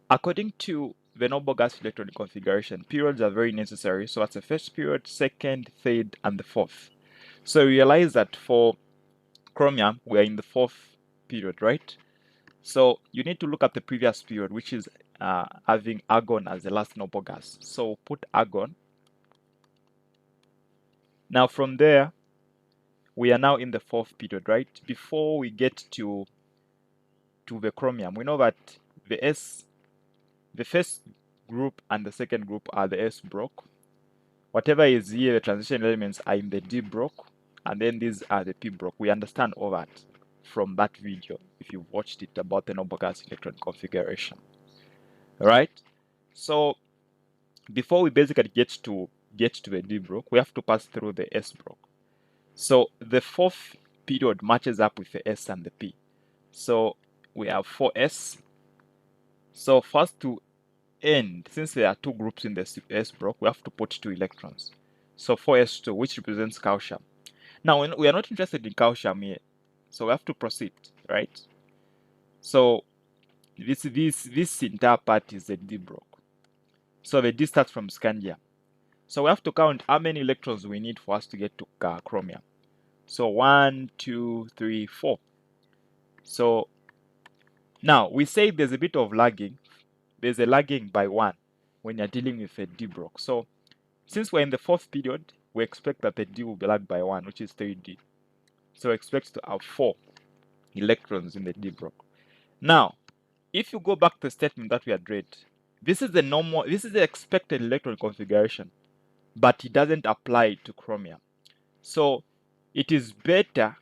according to the noble gas electron configuration, periods are very necessary. So that's the first period, second, third, and the fourth. So realize that for chromium, we are in the fourth period, right? So you need to look at the previous period, which is having argon as the last noble gas. So put argon. Now from there, we are now in the fourth period, right? Before we get to the chromium, we know that the first group and the second group are the S block. Whatever is here, the transition elements are in the D block, and then these are the P block. We understand all that from that video if you've watched it about the noble gas electron configuration. All right. So before we basically get to the D block, we have to pass through the S block. So the fourth period matches up with the S and the P. So we have 4s. So first to end, since there are two groups in the S block, we have to put 2 electrons. So 4s2, which represents calcium. Now we are not interested in calcium here. So we have to proceed, right? So this entire part is the d block. So the d starts from scandium. So we have to count how many electrons we need for us to get to chromium. So 1, 2, 3, 4. So now we say there's a bit of lagging. There's a lagging by 1 when you're dealing with a d block. So since we're in the fourth period, we expect that the d will be lagged by 1, which is 3d. So expect to have 4 electrons in the d block. Now, if you go back to the statement that we had read, this is the expected electron configuration, but it doesn't apply to chromium. So it is better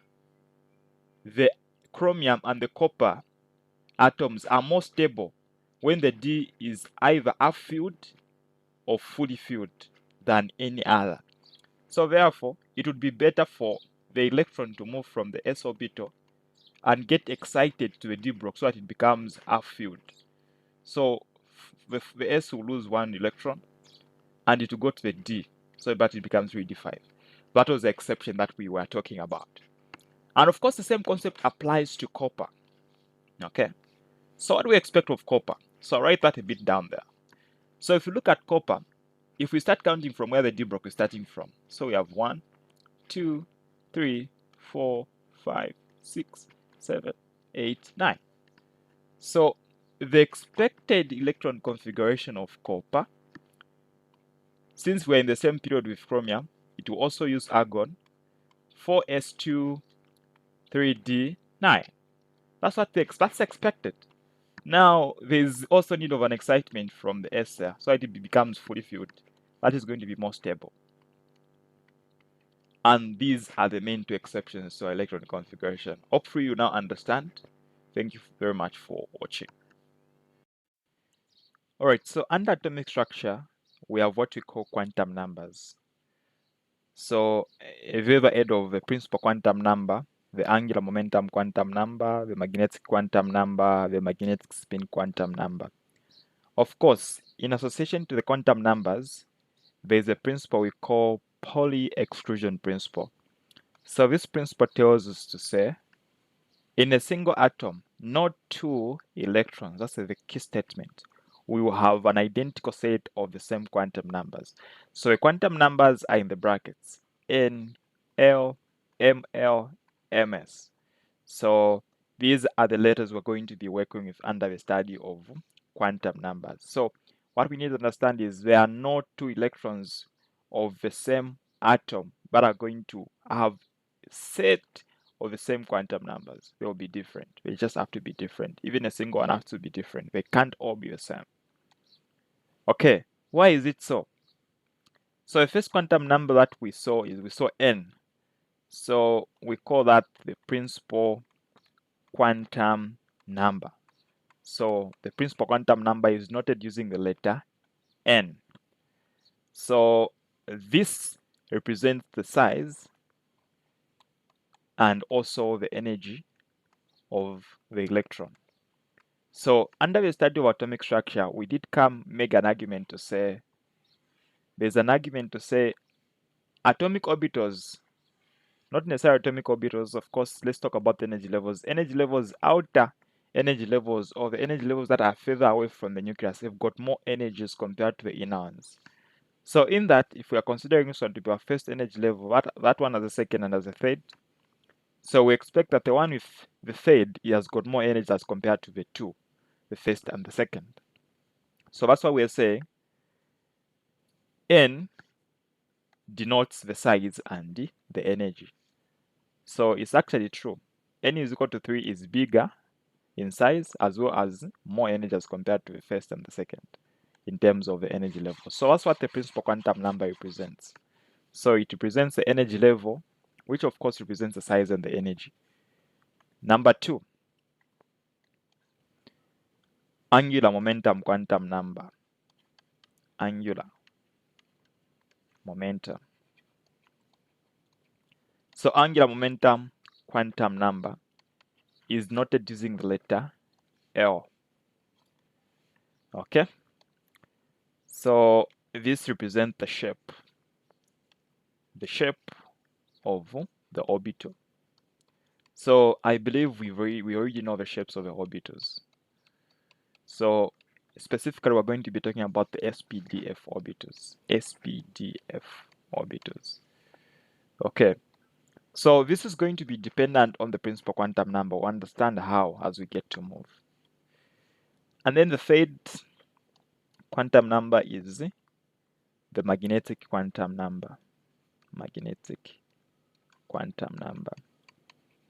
the chromium and the copper atoms are more stable when the d is either half filled or fully filled than any other. So therefore, it would be better for the electron to move from the s orbital and get excited to the d block so that it becomes half filled. So the s will lose 1 electron and it will go to the d, so but it becomes 3d5. That was the exception that we were talking about. And of course, the same concept applies to copper. Okay, so what do we expect of copper? So I'll write that a bit down there. So if you look at copper, if we start counting from where the d block is starting from, so we have 1, 2, 3, 4, 5, 6, 7, 8, 9. So the expected electron configuration of copper, since we're in the same period with chromium, it will also use argon, 4s2, 3d9. That's expected. Now, there's also need of an excitement from the S there, so it becomes fully filled. That is going to be more stable. And these are the main two exceptions to electron configuration. Hopefully you now understand. Thank you very much for watching. Alright, so under atomic structure, we have what we call quantum numbers. So have you ever heard of the principal quantum number, the angular momentum quantum number, the magnetic quantum number, the magnetic spin quantum number? Of course, in association to the quantum numbers, there is a principle we call Pauli exclusion principle. So this principle tells us to say, in a single atom, no two electrons, that's the key statement, we will have an identical set of the same quantum numbers. So the quantum numbers are in the brackets, N, L, ML, MS. So these are the letters we're going to be working with under the study of quantum numbers. So what we need to understand is there are no two electrons of the same atom that are going to have a set of the same quantum numbers. They will be different. They just have to be different. Even a single one has to be different. They can't all be the same. Okay, why is it so? So the first quantum number that we saw N. So we call that the principal quantum number. So the principal quantum number is noted using the letter N. So this represents the size and also the energy of the electron. So under the study of atomic structure, we did make an argument to say, there's an argument to say atomic orbitals, not necessarily atomic orbitals, of course, let's talk about the energy levels. Energy levels, outer energy levels, or the energy levels that are further away from the nucleus, have got more energies compared to the inner ones. So in that, if we are considering this one to be our first energy level, that one as a second and as a third, so we expect that the one with the third, he has got more energy as compared to the two, the first and the second. So that's why we're saying N denotes the size and the energy. So it's actually true. N is equal to 3 is bigger in size as well as more energy as compared to the first and the second in terms of the energy level. So that's what the principal quantum number represents. So it represents the energy level, which of course represents the size and the energy. Number 2, angular momentum quantum number. Angular momentum. So angular momentum quantum number is noted using the letter L. Okay? So this represents the shape of the orbital. So I believe we already know the shapes of the orbitals. So specifically, we're going to be talking about the SPDF orbitals. SPDF orbitals. Okay. So this is going to be dependent on the principal quantum number. We'll understand how as we get to move. And then the third quantum number is the magnetic quantum number. Magnetic quantum number.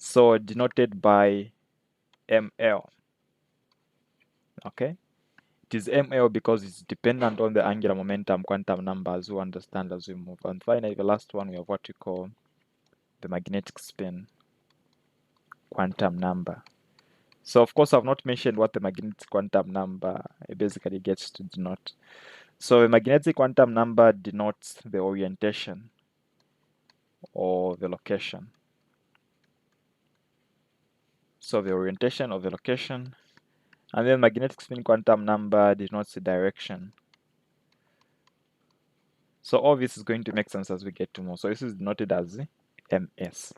So denoted by ML. Okay. It is ML because it's dependent on the angular momentum quantum number, as we understand as we move. And finally, the last one, we have what we call the magnetic spin quantum number. So of course, I've not mentioned what the magnetic quantum number basically gets to denote. So the magnetic quantum number denotes the orientation or the location. So the orientation or the location. And then magnetic spin quantum number denotes the direction. So all this is going to make sense as we get to more. So this is denoted as MS.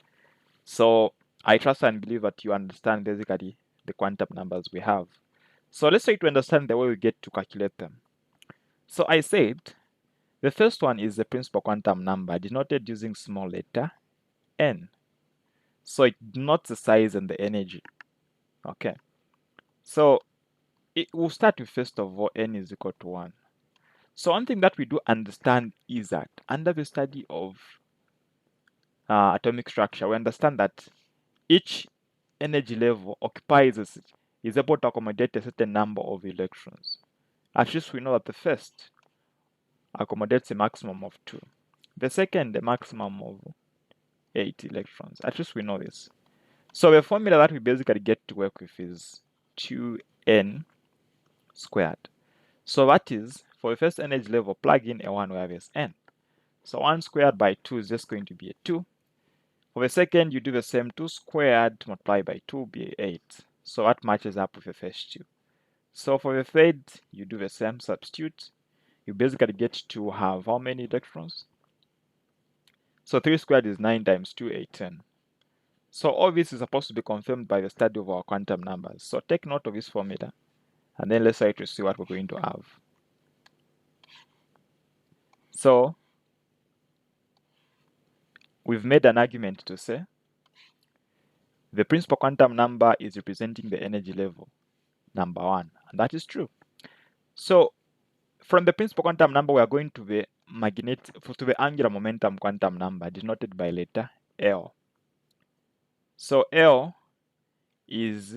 So I trust and believe that you understand basically the quantum numbers we have. So let's try to understand the way we get to calculate them. So I said the first one is the principal quantum number denoted using small letter n. So it denotes the size and the energy. Okay. So we'll start with, first of all, n is equal to 1. So one thing that we do understand is that under the study of atomic structure, we understand that each energy level is able to accommodate a certain number of electrons. At least we know that the first accommodates a maximum of 2. The second, a maximum of 8 electrons. At least we know this. So the formula that we basically get to work with is 2n squared. So that is, for the first energy level, plug in a 1 where there's n. So 1 squared by 2 is just going to be a 2. For the second, you do the same. 2 squared multiplied by 2 will be 8. So that matches up with the first 2. So for the third, you do the same, substitute. You basically get to have how many electrons? So 3 squared is 9 times 2, 18. So all this is supposed to be confirmed by the study of our quantum numbers. So take note of this formula, and then let's try to see what we're going to have. So we've made an argument to say the principal quantum number is representing the energy level, number 1, and that is true. So from the principal quantum number, we are going to the angular momentum quantum number denoted by letter L. So L is,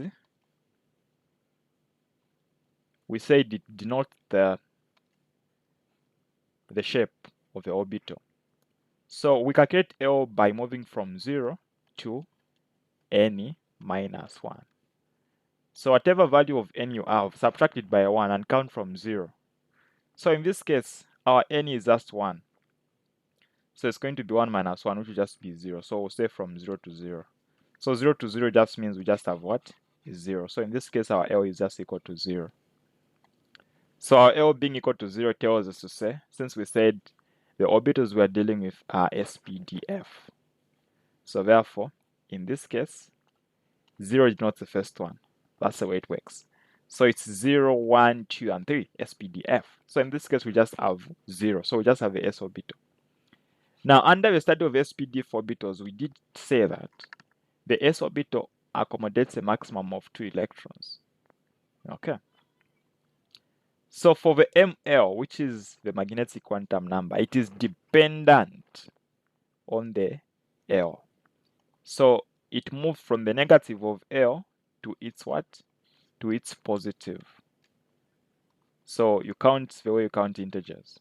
we said it denotes the shape of the orbital. So we calculate L by moving from 0 to n minus 1. So whatever value of n you have, subtract it by 1 and count from 0. So in this case, our n is just 1. So it's going to be 1 minus 1, which will just be 0. So we'll say from 0 to 0. So 0 to 0 just means we just have what? Is 0. So in this case, our L is just equal to 0. So our L being equal to 0 tells us to say, since we said the orbitals we're dealing with are SPDF. So therefore, in this case, 0 is not the first one. That's the way it works. So it's 0, 1, 2, and 3, SPDF. So in this case, we just have 0. So we just have the S orbital. Now, under the study of SPDF orbitals, we did say that the S orbital accommodates a maximum of 2 electrons. Okay. So for the ML, which is the magnetic quantum number, it is dependent on the L. So it moves from the negative of L to its what? To its positive. So you count the way you count integers.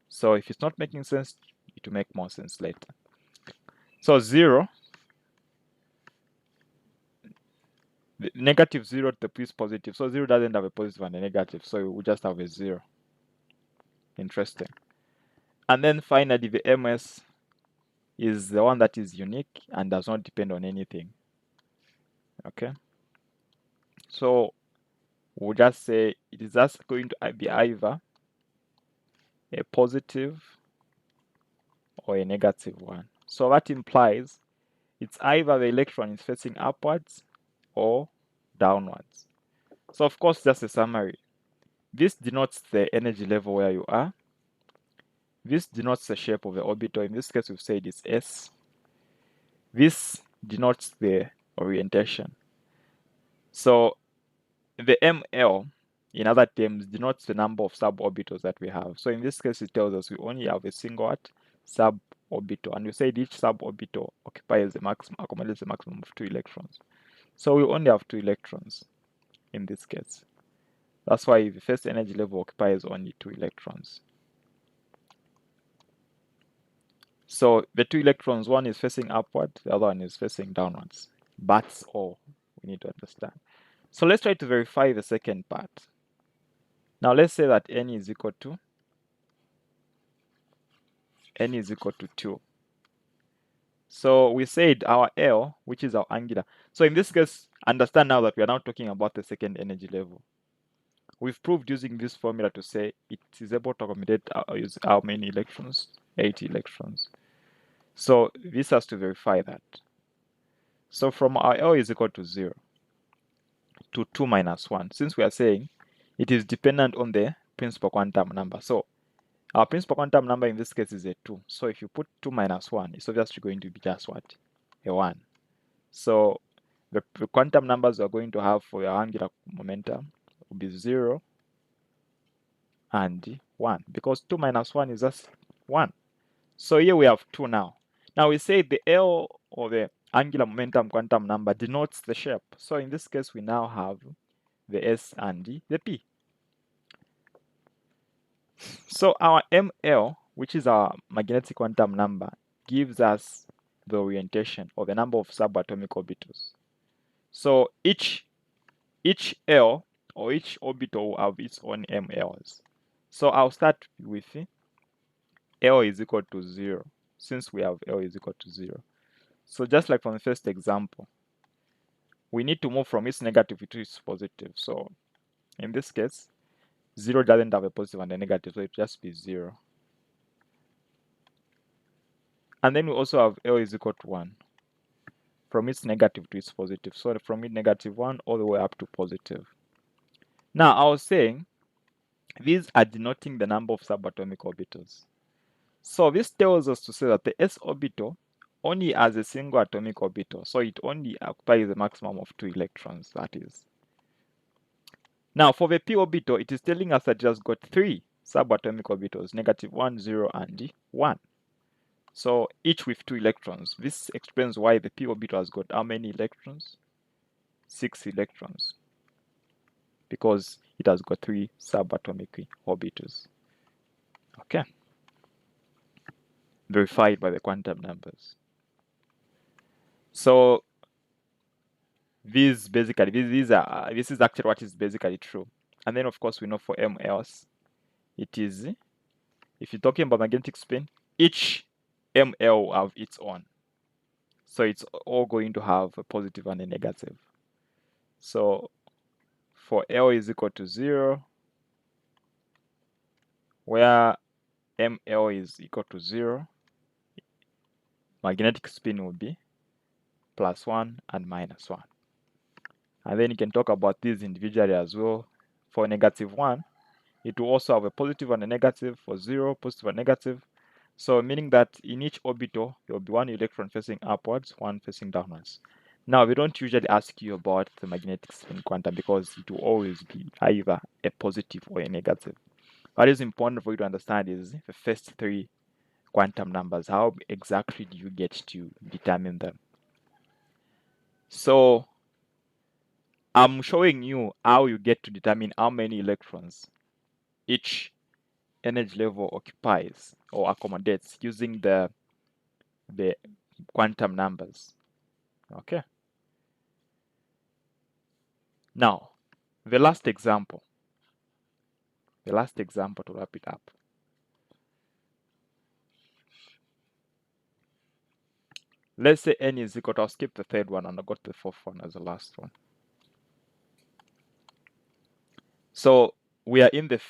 So if it's not making sense, it will make more sense later. So 0, the negative 0 to the previous positive. So 0 doesn't have a positive and a negative, so we just have a 0. Interesting. And then finally, the MS is the one that is unique and does not depend on anything. Okay. So we'll just say it is just going to be either a positive or a negative one. So that implies It's either the electron is facing upwards or downwards. So of course, just a summary. This denotes the energy level where you are. This denotes the shape of the orbital. In this case, we've said it's S. This denotes the orientation. So the ML, in other terms, denotes the number of suborbitals that we have. So in this case, it tells us we only have a single suborbital, and we said each suborbital occupies the maximum, accommodates the maximum of 2 electrons. So we only have 2 electrons in this case. That's why the first energy level occupies only 2 electrons. So the 2 electrons, one is facing upward, the other one is facing downwards. That's all we need to understand. So let's try to verify the second part. Now let's say that n is equal to 2. So we said our L, which is our angular. So in this case, understand now that we are now talking about the second energy level. We've proved using this formula to say it is able to accommodate how many electrons? 80 electrons. So this has to verify that. So from our L is equal to 0 to 2 minus 1, since we are saying it is dependent on the principal quantum number. So our principal quantum number in this case is a 2. So if you put 2 minus 1, it's obviously going to be just what? A 1. So the quantum numbers we are going to have for your angular momentum will be 0 and 1, because 2 minus 1 is just 1. So here we have 2 now. Now we say the L, or the angular momentum quantum number, denotes the shape. So in this case, we now have the S and the P. So our ML, which is our magnetic quantum number, gives us the orientation, or the number of subatomic orbitals. So each L, or each orbital, will have its own MLs. So I'll start with L is equal to 0, since we have L is equal to 0. So just like from the first example, we need to move from its negative to its positive. So in this case, 0 doesn't have a positive and a negative, so it will just be 0. And then we also have L is equal to 1, from its negative to its positive. So from it negative 1 all the way up to positive. Now I was saying these are denoting the number of subatomic orbitals. So this tells us to say that the s orbital only has a single atomic orbital, so it only occupies a maximum of 2 electrons, that is. Now for the p orbital, it is telling us that it has got 3 subatomic orbitals, negative 1, 0, and 1. So each with 2 electrons. This explains why the p orbital has got how many electrons? 6 electrons, because it has got 3 subatomic orbitals. Okay, verified by the quantum numbers. So this is actually what is basically true. And then of course we know for MLs, it is, if you're talking about magnetic spin, each ML will have its own. So it's all going to have a positive and a negative. So for L is equal to 0, where ML is equal to 0, magnetic spin will be +1 and -1. And then you can talk about these individually as well. For -1, it will also have a positive and a negative. For 0, positive and negative. So meaning that in each orbital, there will be 1 electron facing upwards, 1 facing downwards. Now, we don't usually ask you about the magnetic spin quantum, because it will always be either a positive or a negative. What is important for you to understand is the first 3 quantum numbers. How exactly do you get to determine them? So I'm showing you how you get to determine how many electrons each energy level occupies or accommodates using the quantum numbers. Okay. Now, the last example to wrap it up. Let's say n is equal to, I'll skip the third one and I'll go to the fourth one as the last one. So we are in the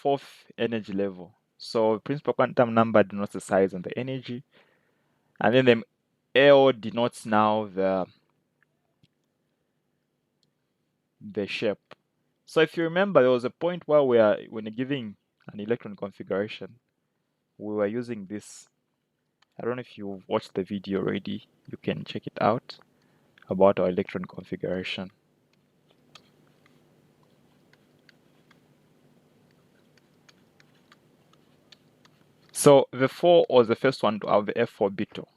4th energy level. So principal quantum number denotes the size and the energy. And then L denotes now the shape. So if you remember, there was a point where when giving an electron configuration, we were using this. I don't know if you've watched the video already. You can check it out about our electron configuration. So the 4 was the first one to have the f orbital.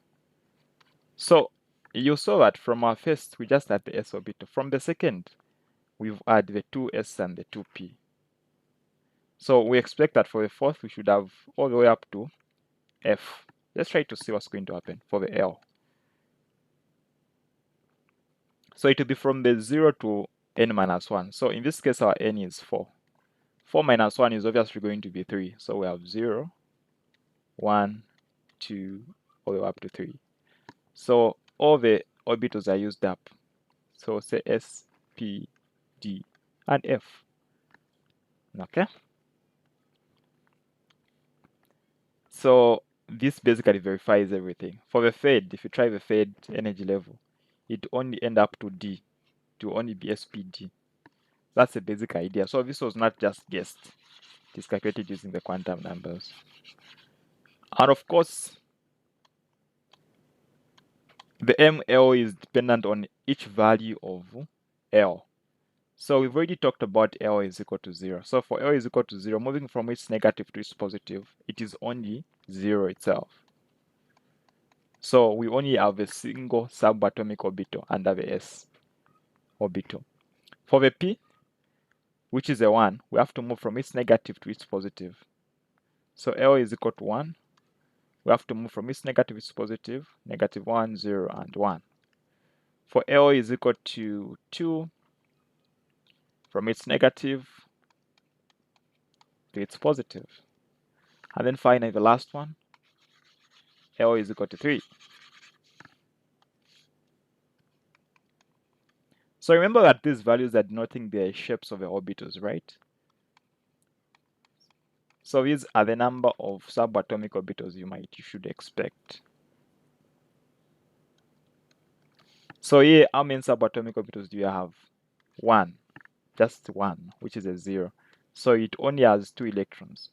So you saw that from our first, we just had the s orbital. From the second, we've had the 2s and the 2p. So we expect that for the fourth, we should have all the way up to f. Let's try to see what's going to happen for the L. So it will be from the 0 to n minus 1. So in this case, our n is 4. 4 minus 1 is obviously going to be 3. So we have 0, 1, 2, all the way up to 3. So all the orbitals are used up. So say S, P, D, and F. Okay? So this basically verifies everything. For the third, if you try the third energy level, it only end up to D, to only be SPD. That's the basic idea. So this was not just guessed. It is calculated using the quantum numbers. And of course, the ML is dependent on each value of L. So we've already talked about L is equal to 0. So for L is equal to 0, moving from its negative to its positive, it is only 0 itself. So we only have a single subatomic orbital under the S orbital. For the P, which is a 1, we have to move from its negative to its positive. So L is equal to 1. We have to move from its negative to its positive, negative 1, 0, and 1. For L is equal to 2, from its negative to its positive. And then finally, the last one, L is equal to 3. So remember that these values are denoting the shapes of the orbitals, right? So these are the number of subatomic orbitals you should expect. So here, how many subatomic orbitals do you have? 1, just 1, which is a 0. So it only has 2 electrons.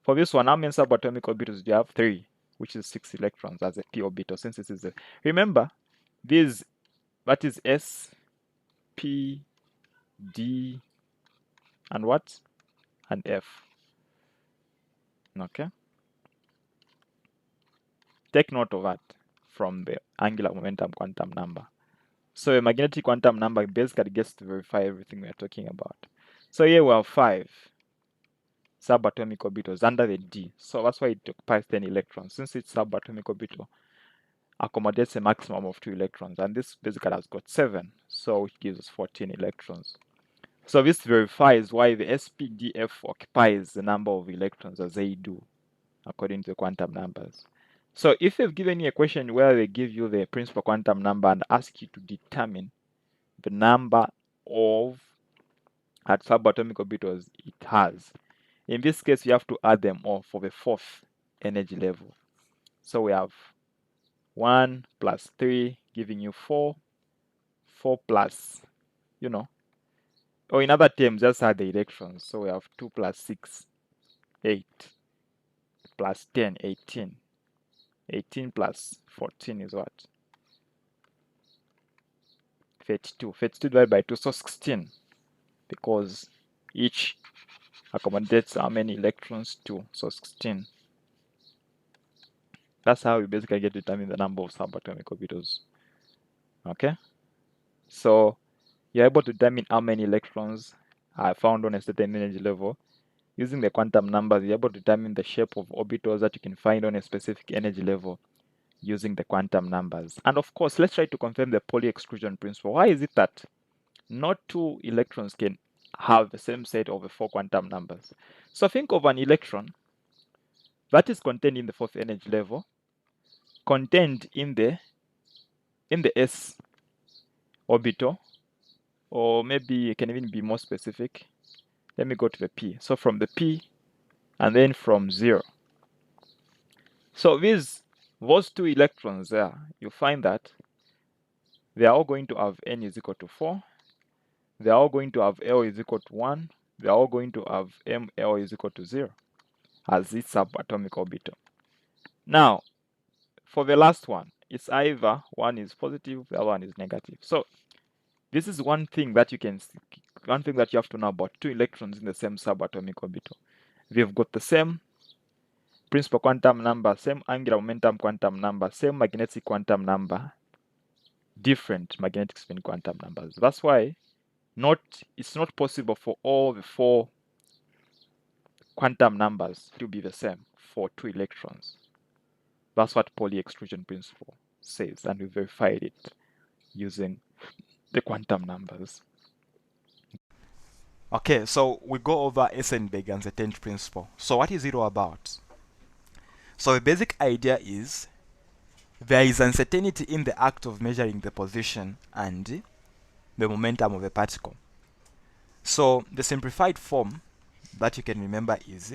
For this one, how many subatomic orbitals do you have? 3, which is 6 electrons as a p orbital, since this is a... Remember, that is S, P, D, and what? And F. Okay? Take note of that from the angular momentum quantum number. So a magnetic quantum number basically gets to verify everything we are talking about. So here we have 5 subatomic orbitals under the D. So that's why it occupies 10 electrons. Since it's subatomic orbital, accommodates a maximum of 2 electrons. And this basically has got 7. So it gives us 14 electrons. So this verifies why the SPDF occupies the number of electrons as they do, according to the quantum numbers. So if they've given you a question where they give you the principal quantum number and ask you to determine the number of subatomic orbitals it has, in this case you have to add them all for the fourth energy level. So we have 1 plus 3 giving you 4, 4 plus, or in other terms, just add the electrons. So we have 2 plus 6, 8, plus 10, 18. 18 plus 14 is what? 32. 32 divided by 2, so 16. Because each accommodates how many electrons? 2, so 16. That's how we basically get to determine the number of subatomic orbitals. Okay? So you're able to determine how many electrons are found on a certain energy level. Using the quantum numbers, you're able to determine the shape of orbitals that you can find on a specific energy level using the quantum numbers. And of course, let's try to confirm the Pauli exclusion principle. Why is it that not 2 electrons can have the same set of the 4 quantum numbers? So think of an electron that is contained in the 4th energy level, contained in the s orbital, or maybe it can even be more specific. Let me go to the p. So from the p, and then from 0. So these those two electrons there, you find that they are all going to have n is equal to 4. They are all going to have L is equal to 1. They are all going to have ML is equal to 0 as its subatomic orbital. Now, for the last one, it's either one is positive, the other one is negative. So this is one thing that you have to know about two electrons in the same subatomic orbital. They've got the same principal quantum number, same angular momentum quantum number, same magnetic quantum number, different magnetic spin quantum numbers. That's why it's not possible for all the four quantum numbers to be the same for two electrons. That's what Pauli exclusion principle says, and we verified it using the quantum numbers. Okay, so we go over Heisenberg uncertainty principle. So what is it all about? So the basic idea is there is uncertainty in the act of measuring the position and the momentum of a particle. So the simplified form that you can remember is